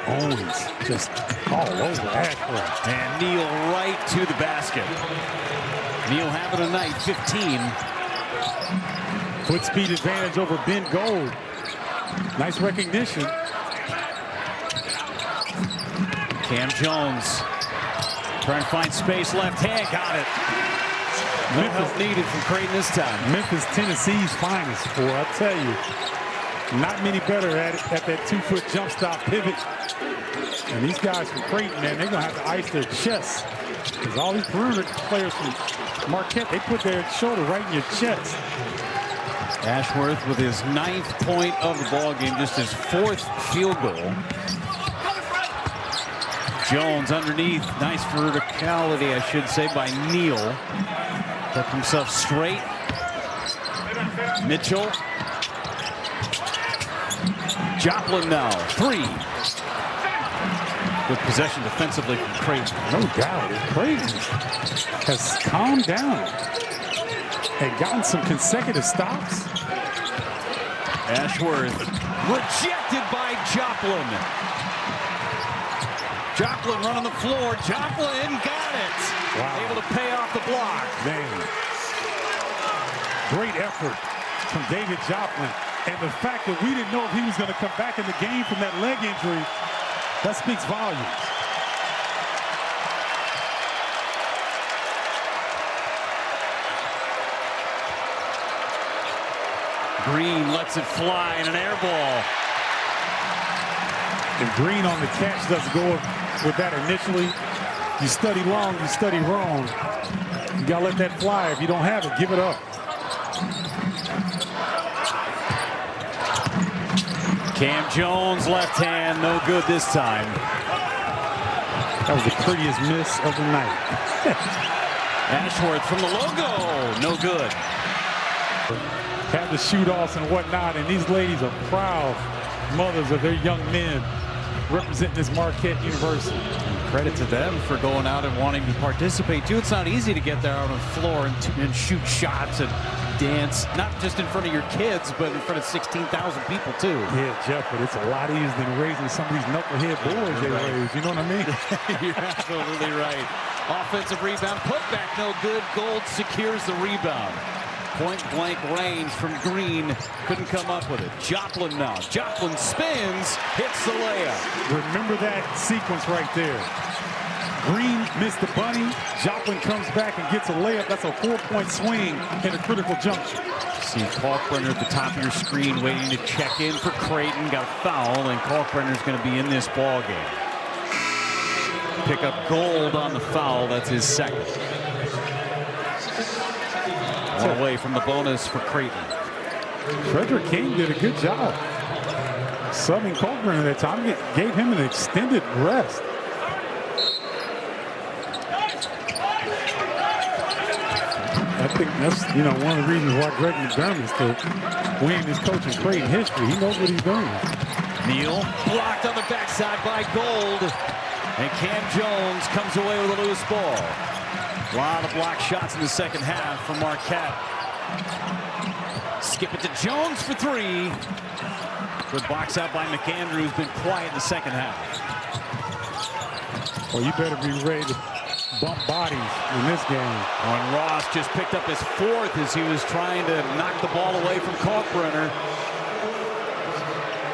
Owens just all over Ashworth. And Neal right to the basket. Neal having a night, 15. Foot speed advantage over Ben Gold. Nice recognition. Cam Jones trying to find space, left hand, got it. No help needed from Creighton this time. Memphis, Tennessee's finest, boy, I tell you. Not many better at it, at that 2-foot jump stop pivot. And these guys from Creighton, man, they're going to have to ice their chests. Because all these perimeter players from Marquette, they put their shoulder right in your chest. Ashworth with his 9th point of the ball game, just his 4th field goal. Jones underneath, nice verticality, I should say, by Neal. Kept himself straight. Mitchell. Joplin now, 3. Good possession defensively from Creighton. No doubt, Creighton has calmed down and gotten some consecutive stops. Ashworth rejected by Joplin. Joplin running the floor. Joplin got it. Wow. Able to pay off the block. Man. Great effort from David Joplin. And the fact that we didn't know if he was going to come back in the game from that leg injury, that speaks volumes. Green lets it fly in an air ball. And Green on the catch doesn't go with that initially. You study long, you study wrong. You gotta let that fly. If you don't have it, give it up. Cam Jones, left hand, no good this time. That was the prettiest miss of the night. Ashworth from the logo, no good. Have the shoot-offs and whatnot, and these ladies are proud mothers of their young men representing this Marquette University. Credit to them for going out and wanting to participate too. It's not easy to get there out on the floor and shoot shots and dance, not just in front of your kids, but in front of 16,000 people too. Yeah, Jeff, but it's a lot easier than raising some of these knucklehead boys they raise. You know what I mean? You're absolutely right. Offensive rebound, put back, no good. Gold secures the rebound. Point blank range from Green, couldn't come up with it. Joplin now. Joplin spins, hits the layup. Remember that sequence right there. Green missed the bunny. Joplin comes back and gets a layup. That's a 4-point swing in a critical juncture. See Kalkbrenner at the top of your screen waiting to check in for Creighton. Got a foul, and Kalkbrenner's going to be in this ball game. Pick up Gold on the foul. That's his second. All away from the bonus for Creighton. Frederick King did a good job. Subbing Kalkbrenner that time gave him an extended rest. I think that's, one of the reasons why Greg McDermott is the winningest coach in Creighton history. He knows what he's doing. Neal blocked on the backside by Gold. And Cam Jones comes away with a loose ball. A lot of block shots in the second half from Marquette. Skip it to Jones for 3. Good box out by McAndrew, who's been quiet in the second half. Well, you better be ready to bump bodies in this game. And Ross just picked up his 4th as he was trying to knock the ball away from Kalkbrenner.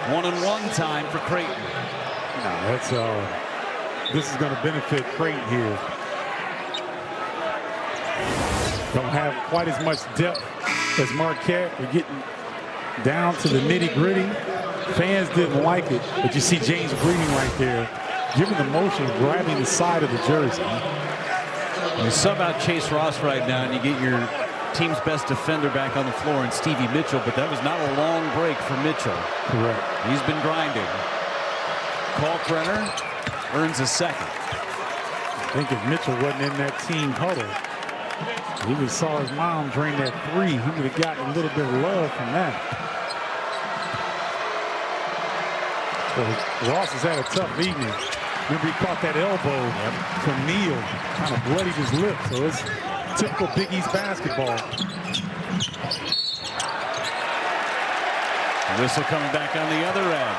1-and-1 time for Creighton. No, that's this is going to benefit Creighton here. Don't have quite as much depth as Marquette. We're getting down to the nitty-gritty. Fans didn't like it, but you see James Breeding right there, giving the motion, grabbing the side of the jersey. You sub out Chase Ross right now, and you get your team's best defender back on the floor in Stevie Mitchell, but that was not a long break for Mitchell. Correct. He's been grinding. Kalkbrenner earns a second. I think if Mitchell wasn't in that team huddle, he would saw his mom drain that three. He would have gotten a little bit of love from that. Well, Ross has had a tough evening. Remember, he caught that elbow from Neal, kind of bloodied his lip. So it's typical Big East basketball. Whistle coming back on the other end.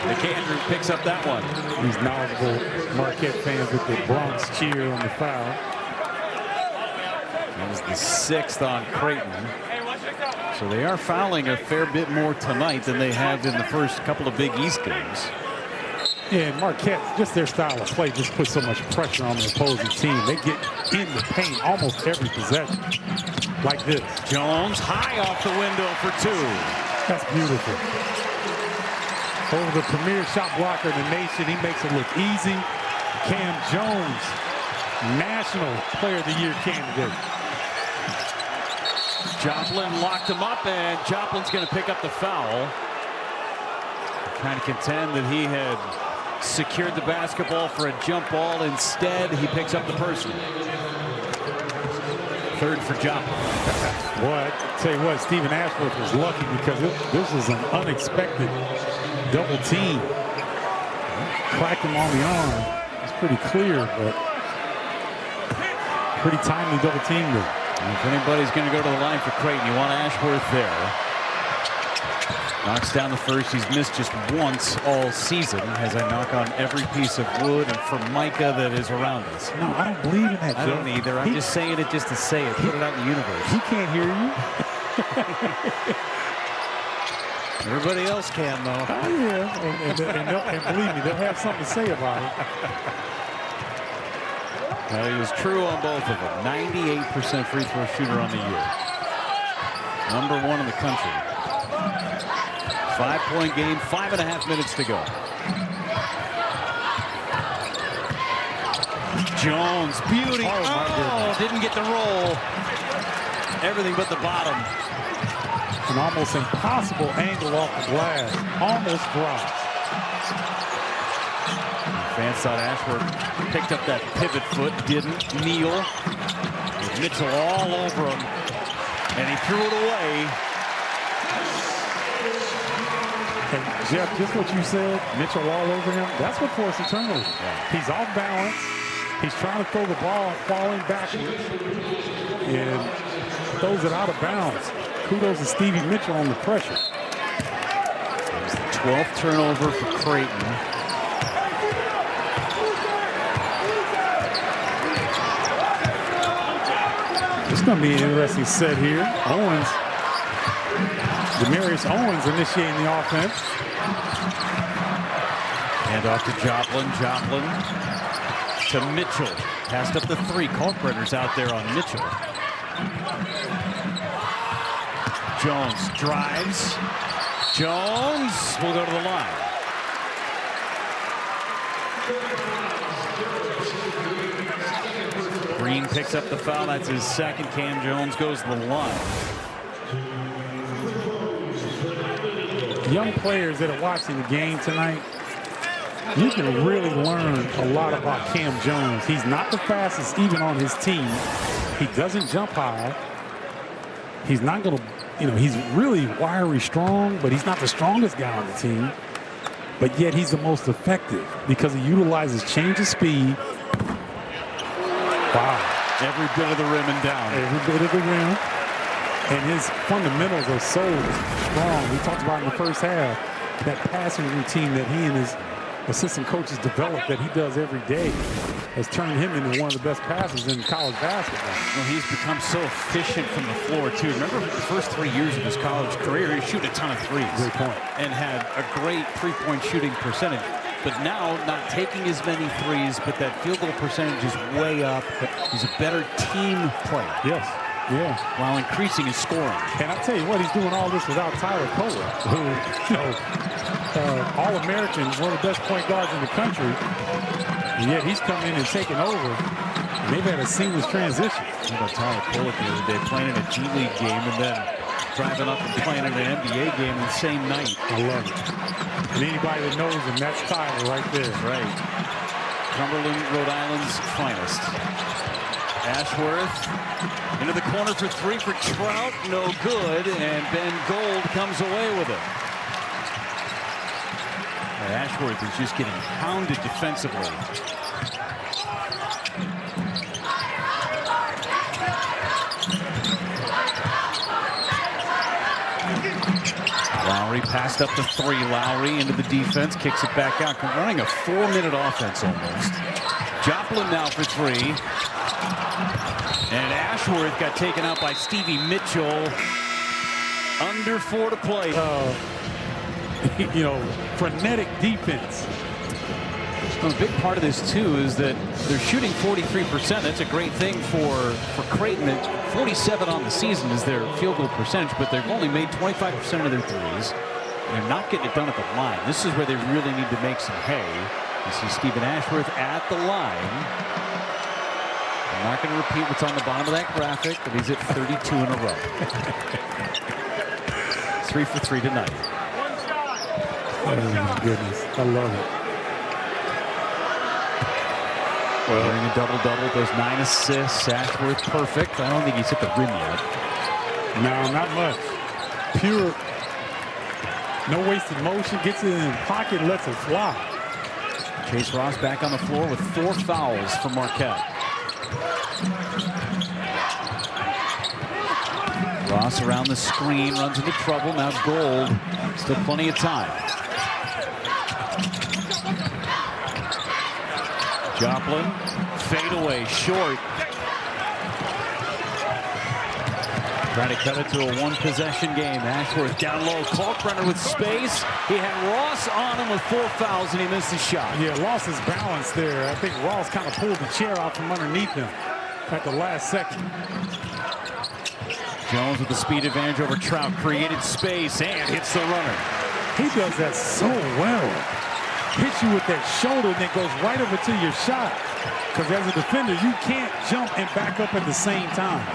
McAndrew picks up that one. These knowledgeable Marquette fans with the Bronx cheer on the foul. That was the 6th on Creighton. So they are fouling a fair bit more tonight than they have in the first couple of Big East games. Yeah, and Marquette, just their style of play just puts so much pressure on the opposing team. They get in the paint almost every possession. Like this. Jones high off the window for 2. That's beautiful. Over the premier shot blocker in the nation, he makes it look easy. Cam Jones, National Player of the Year candidate. Joplin locked him up, and Joplin's going to pick up the foul. Trying to contend that he had secured the basketball for a jump ball. Instead, he picks up the personal. 3rd for Joplin. Boy, I tell you what, Stephen Ashworth was lucky because this was an unexpected double team. Cracked him on the arm. It's pretty clear, but pretty timely double team there. If anybody's going to go to the line for Creighton, you want Ashworth there. Knocks down the first. He's missed just once all season as I knock on every piece of wood and formica that is around us. No, I don't believe in that, Joe. I don't either. I'm just saying it just to say it. Put it out in the universe. He can't hear you. Everybody else can, though. Oh, yeah. And believe me, they'll have something to say about it. Well, he was true on both of them. 98% free throw shooter on the year. #1 in the country. 5-point game, 5.5 minutes to go. Jones, beauty. Oh, didn't get the roll. Everything but the bottom. An almost impossible angle off the glass. Almost drops. Fans thought Ashworth picked up that pivot foot, didn't. Neal with Mitchell all over him, and he threw it away. And Jeff, just what you said, Mitchell all over him, that's what forced the turnover. Yeah. He's off balance. He's trying to throw the ball, falling backwards, and throws it out of bounds. Kudos to Stevie Mitchell on the pressure. It's the 12th turnover for Creighton. It's going to be an interesting set here. Demarius Owens initiating the offense. And off to Joplin. Joplin to Mitchell. Passed up the 3. Kalkbrenner's out there on Mitchell. Jones drives. Jones will go to the line. Green picks up the foul. That's his 2nd. Cam Jones goes to the line. Young players that are watching the game tonight, you can really learn a lot about Cam Jones. He's not the fastest even on his team. He doesn't jump high. He's not going to, he's really wiry strong, but he's not the strongest guy on the team. But yet he's the most effective because he utilizes change of speed. Wow. Every bit of the rim and down. Every bit of the rim. And his fundamentals are so strong. We talked about in the first half, that passing routine that he and his assistant coaches develop that he does every day has turned him into one of the best passers in college basketball. Well, he's become so efficient from the floor, too. Remember the first 3 years of his college career, he shooting a ton of threes. Great point. And had a great three-point shooting percentage. But now, not taking as many threes, but that field goal percentage is way up. He's a better team player. Yes. Yeah. While increasing his scoring. And I tell you what, he's doing all this without Tyler Kohler, who, you know, All-American, one of the best point guards in the country. And yet he's come in and taken over. And they've had a seamless transition. How about Tyler Kohler the other day, playing in a G League game and then driving up and playing in an NBA game the same night. I love it. And anybody that knows him, that's Tyler right there. Right. Cumberland, Rhode Island's finest. Ashworth into the corner for three for Trout. No good. And Ben Gold comes away with it. And Ashworth is just getting hounded defensively. Lowry passed up the three. Lowry into the defense, kicks it back out. Running a 4-minute offense almost. Joplin now for three. And Ashworth got taken out by Stevie Mitchell. Under 4 to play. You know, frenetic defense. Well, a big part of this, too, is that they're shooting 43%. That's a great thing for Creighton. 47 on the season is their field goal percentage, but they've only made 25% of their threes. They're not getting it done at the line. This is where they really need to make some hay. You see Stephen Ashworth at the line. I'm not going to repeat what's on the bottom of that graphic, but he's at 32 in a row. 3 for 3 tonight. Oh, my goodness. I love it. Well, during a double-double, those 9 assists. Ashworth perfect. I don't think he's hit the rim yet. No, not much. Pure, no wasted motion. Gets it in the pocket, lets it fly. Chase Ross back on the floor with 4 fouls for Marquette. Ross around the screen, runs into trouble. Now Gold. Still plenty of time. Joplin, fadeaway, short. Trying to cut it to a one-possession game. Ashworth down low. Kalkbrenner with space. He had Ross on him with 4 fouls, and he missed the shot. Yeah, lost his balance there. I think Ross kind of pulled the chair out from underneath him at the last second. Jones with the speed advantage over Trout. Created space and hits the runner. He does that so well. Hits you with that shoulder and then goes right over to your shot. Because as a defender, you can't jump and back up at the same time.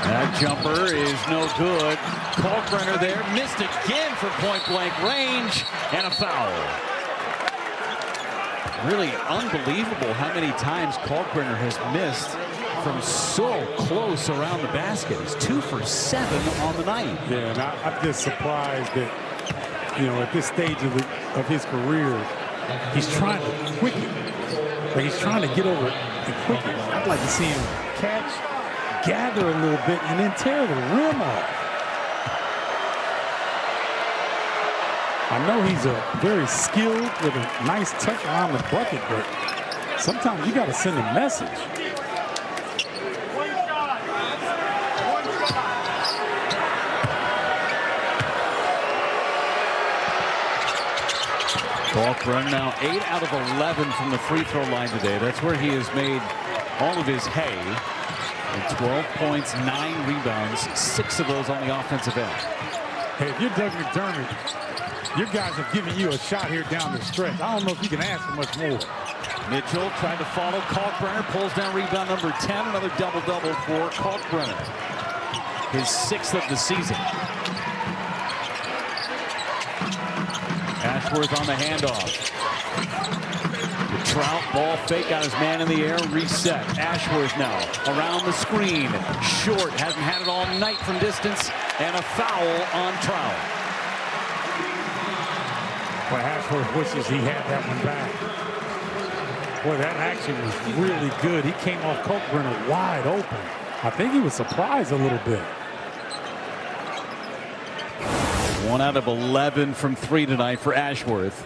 That jumper is no good. Kalkbrenner there, missed again from point-blank range, and a foul. Really unbelievable how many times Kalkbrenner has missed from so close around the basket. He's 2 for 7 on the night. Yeah, and I'm just surprised that, you know, at this stage of his career, he's trying to quicken. Like he's trying to get over it and quicken. I'd like to see him catch, gather a little bit, and then tear the rim off. I know he's very skilled with a nice touch around the bucket, but sometimes you got to send a message. Kalkbrenner now 8 out of 11 from the free throw line today. That's where he has made all of his hay. And 12 points, 9 rebounds, 6 of those on the offensive end. Hey, if you're Doug McDermott, your guys have given you a shot here down the stretch. I don't know if you can ask for much more. Mitchell tried to follow Kalkbrenner, pulls down rebound number 10. Another double-double for Kalkbrenner. His 6th of the season. Ashworth on the handoff. The Trout ball fake, got his man in the air, reset. Ashworth now around the screen. Short, hasn't had it all night from distance, and a foul on Trout. Well, Ashworth wishes he had that one back. Boy, that action was really good. He came off Kalkbrenner wide open. I think he was surprised a little bit. 1 out of 11 from 3 tonight for Ashworth.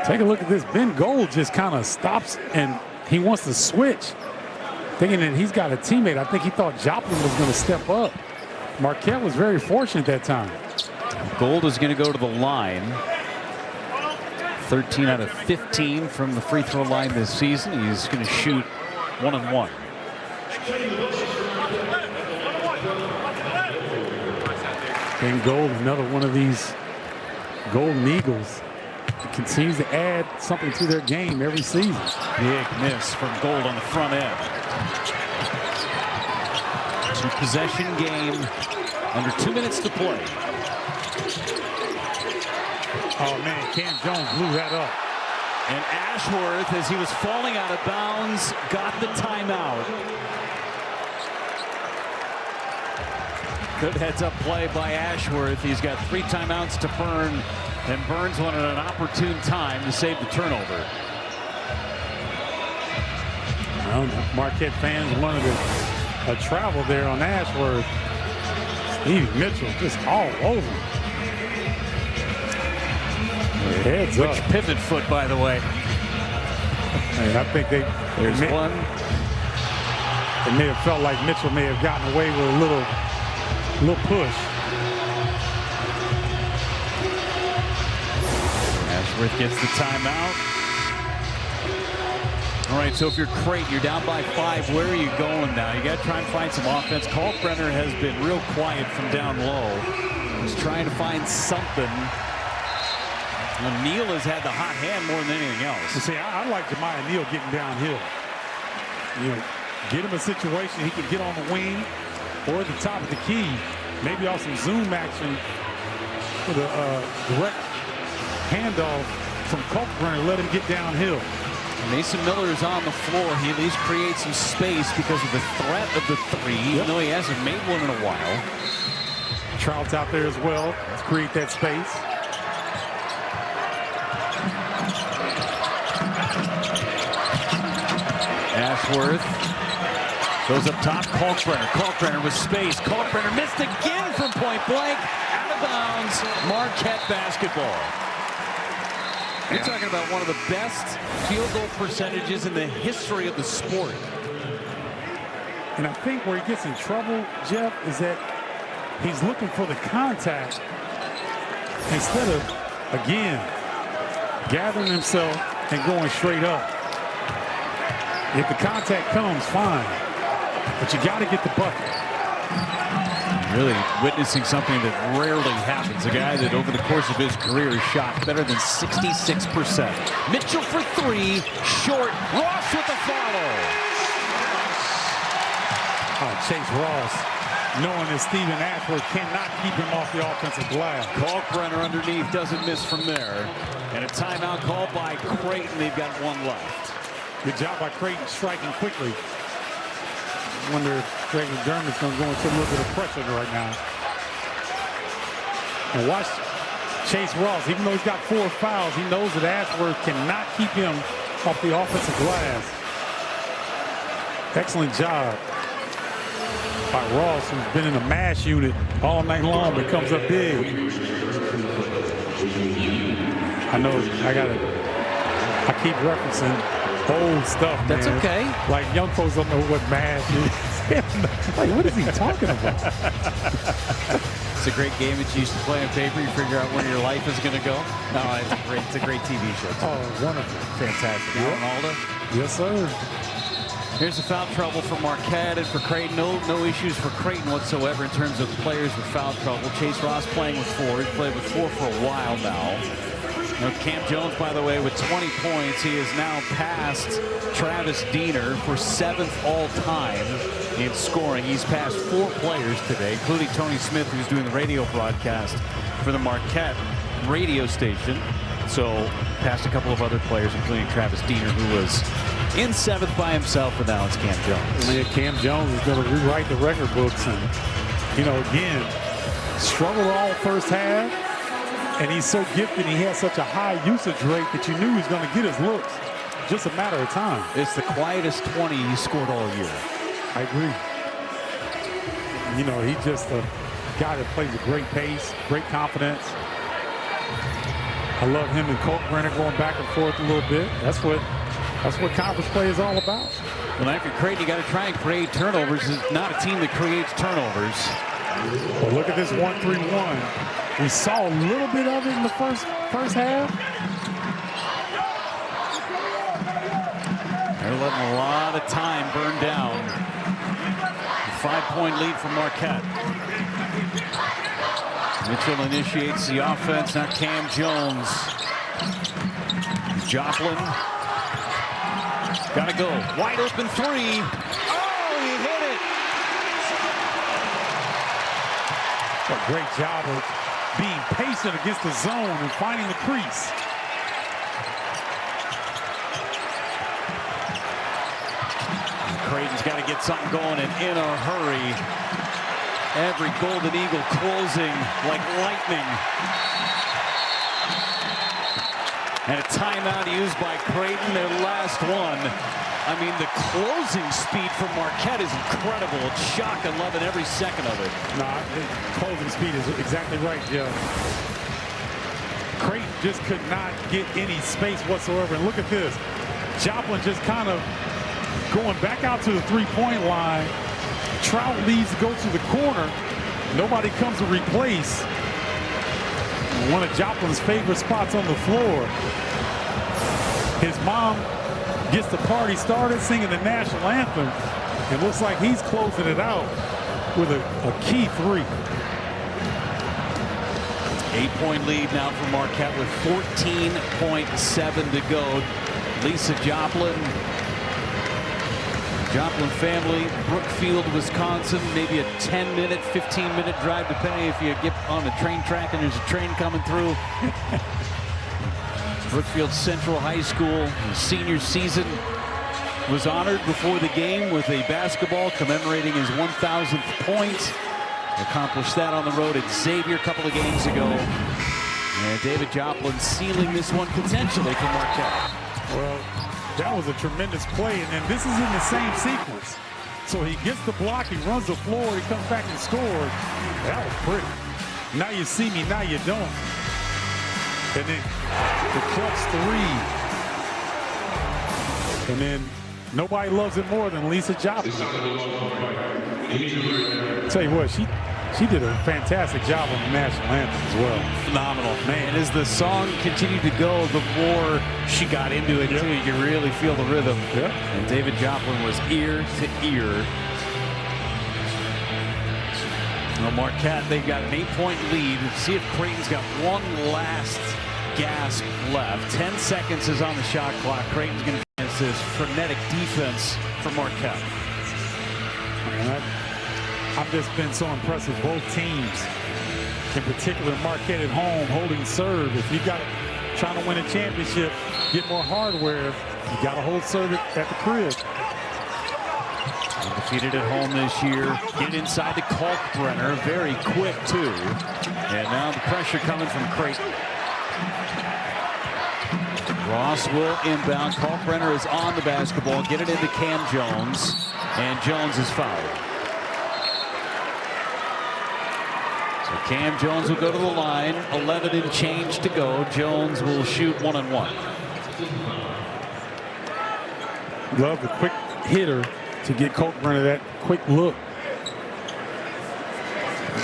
Take a look at this. Ben Gold just kind of stops and he wants to switch, thinking that he's got a teammate. I think he thought Joplin was going to step up. Marquette was very fortunate that time. Gold is going to go to the line. 13 out of 15 from the free throw line this season. He's going to shoot 1 and 1. Ben Gold, another one of these Golden Eagles. It continues to add something to their game every season. Big miss from Gold on the front end. 2-possession game. Under 2 minutes to play. Oh, man, Cam Jones blew that up. And Ashworth, as he was falling out of bounds, got the timeout. Good heads-up play by Ashworth. He's got 3 timeouts to burn, and burns one at an opportune time to save the turnover. Well, Marquette fans wanted to travel there on Ashworth. Steve Mitchell just all over him. Heads up. Which pivot foot, by the way. And I think There's one. It may have felt like Mitchell may have gotten away with a little push. Ashworth gets the timeout. All right, so if you're Creighton, you're down by 5. Where are you going now? You got to try and find some offense. Kalkbrenner has been real quiet from down low. He's trying to find something. Neal has had the hot hand more than anything else. See, I like Jemiah Neal getting downhill. You know, get him a situation he can get on the wing or at the top of the key. Maybe off some zoom action with a direct handoff from Kalkbrenner. Let him get downhill. Mason Miller is on the floor. He at least creates some space because of the threat of the 3, even though he hasn't made one in a while. Trout's out there as well to create that space. Ashworth goes up top. Kalkbrenner with space. Kalkbrenner missed again from point blank. Out of bounds. Marquette basketball. You're talking about one of the best field goal percentages in the history of the sport. And I think where he gets in trouble, Jeff, is that he's looking for the contact instead of, again, gathering himself and going straight up. If the contact comes, fine. But you got to get the bucket. Really witnessing something that rarely happens. A guy that over the course of his career has shot better than 66%. Mitchell for 3, short. Ross with the follow. Chase Ross, knowing that Stephen Ashworth cannot keep him off the offensive glass. Kalkbrenner underneath doesn't miss from there. And a timeout called by Creighton. They've got 1 left. Good job by Creighton striking quickly. I wonder if Greg McDermott's going to go into a little bit of pressure right now. And watch Chase Ross. Even though he's got 4 fouls, he knows that Ashworth cannot keep him off the offensive glass. Excellent job by Ross, who's been in a mash unit all night long, but comes up big. I know I keep referencing old stuff, man. That's okay. Like young folks don't know what mash is. Like, what is he talking about? It's a great game that you used to play on paper. You figure out where your life is going to go. No, it's a great TV show. Oh, wonderful. Fantastic. Yeah. Ronaldo. Yes, sir. Here's the foul trouble for Marquette and for Creighton. No issues for Creighton whatsoever in terms of players with foul trouble. Chase Ross playing with 4. He's played with 4 for a while now. Cam Jones, by the way, with 20 points. He is now past Travis Diener for 7th all-time in scoring. He's passed 4 players today, including Tony Smith, who's doing the radio broadcast for the Marquette radio station. So passed a couple of other players, including Travis Diener, who was in 7th by himself, and now it's Cam Jones. Yeah, Cam Jones is going to rewrite the record books. And, you know, again, struggled all first half. And he's so gifted, he has such a high usage rate that you knew he was going to get his looks. Just a matter of time. It's the quietest 20 he scored all year. I agree. You know, he's just a guy that plays a great pace, great confidence. I love him and Kalkbrenner going back and forth a little bit. That's what conference play is all about. Well, after Creighton, you got to try and create turnovers. It's not a team that creates turnovers. Well, look at this 1-3-1. We saw a little bit of it in the first half. They're letting a lot of time burn down. 5-point lead for Marquette. Mitchell initiates the offense. Now Cam Jones. Joplin. Got to go. Wide open three. Oh, he hit it. A great job of being patient against the zone and finding the crease. Creighton's got to get something going and in a hurry. Every Golden Eagle closing like lightning. And a timeout used by Creighton, their last one. I mean, the closing speed from Marquette is incredible. It's shock and loving every second of it. No, the closing speed is exactly right, Joe. Creighton just could not get any space whatsoever. And look at this. Joplin just kind of going back out to the three-point line. Trout leaves to go to the corner. Nobody comes to replace. One of Joplin's favorite spots on the floor. His mom gets the party started singing the national anthem. It looks like he's closing it out with a key three. 8-point lead now for Marquette with 14.7 to go. Lisa Joplin. Joplin family, Brookfield, Wisconsin, maybe a 10-minute, 15-minute drive, depending if you get on the train track and there's a train coming through. Brookfield Central High School senior season was honored before the game with a basketball commemorating his 1,000th point. Accomplished that on the road at Xavier a couple of games ago. And David Joplin sealing this one potentially for Marquette. Well, that was a tremendous play, and then this is in the same sequence. So he gets the block, he runs the floor, he comes back and scores. That was pretty. Now you see me, now you don't. And then the clutch three. And then nobody loves it more than Lisa Joplin. Tell you what, she did a fantastic job on the national anthem as well. Phenomenal. Man, as the song continued to go, the more she got into it, too. You could really feel the rhythm. Yep. And David Joplin was ear to ear. Well, Marquette, they've got an 8-point lead. See if Creighton's got one last gasp left. 10 seconds is on the shot clock. Creighton's going to chance this frenetic defense for Marquette. I've just been so impressed with both teams. In particular, Marquette at home holding serve. If you got trying to win a championship, get more hardware. You got to hold serve at the crib. Undefeated at home this year. Get inside the Kalkbrenner. Very quick, too. And now the pressure coming from Creighton. Ross will inbound. Kalkbrenner is on the basketball. Get it into Cam Jones. And Jones is fouled. So Cam Jones will go to the line. 11 and change to go. Jones will shoot 1-and-1. Love the quick hitter to get Kalkbrenner that quick look.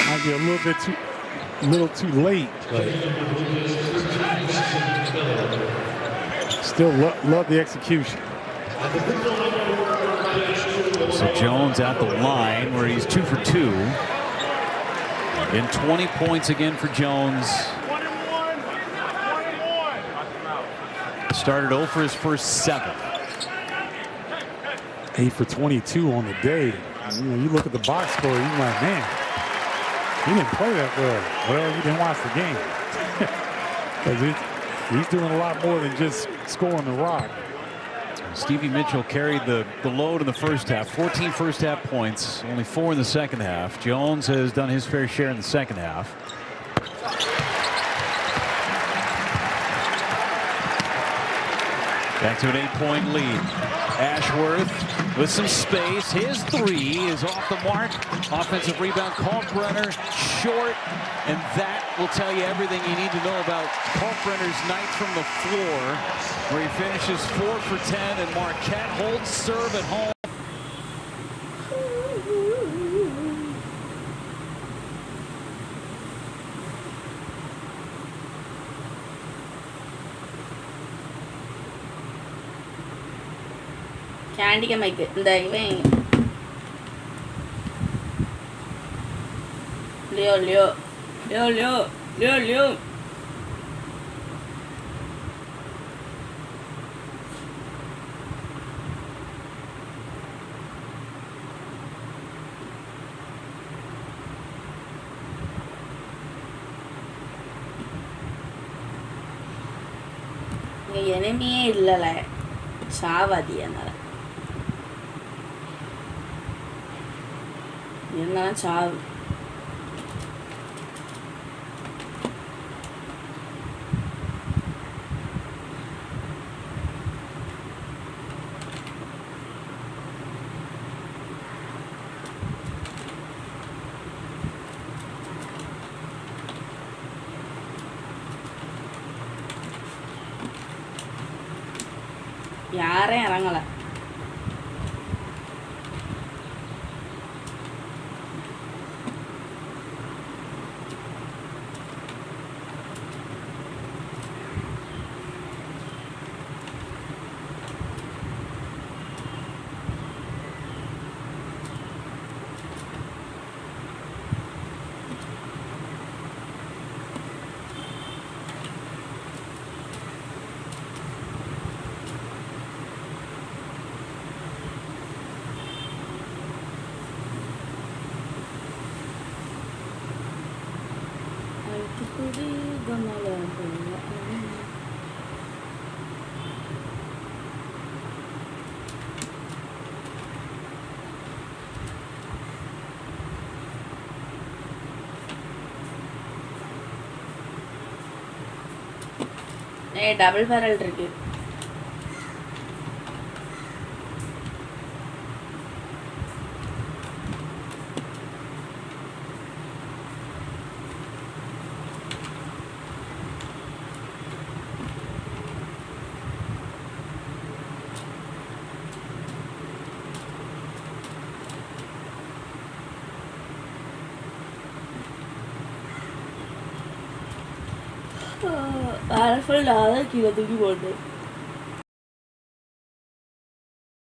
Might be a little too late. But still love the execution. So Jones at the line where he's 2 for 2. In 20 points again for Jones. Started 0 for his first 7. 8 for 22 on the day. You know, you look at the box score, you're like, man, he didn't play that well. Well, you didn't watch the game. Because he's doing a lot more than just scoring the rock. Stevie Mitchell carried the load in the first half. 14 first half points, only 4 in the second half. Jones has done his fair share in the second half. Back to an 8-point lead. Ashworth with some space. His three is off the mark. Offensive rebound. Kalkbrenner short. And that will tell you everything you need to know about Kalkbrenner's night from the floor, where he finishes 4 for 10, and Marquette holds serve at home. Candy mic இந்த இவன் Leo இங்க எனிமியே இல்லல சாவாதி அதனால என்ன சாவு யாரும் இறங்கல double barrel இருக்கு. Powerful dollar kilo தூக்கி போட்டு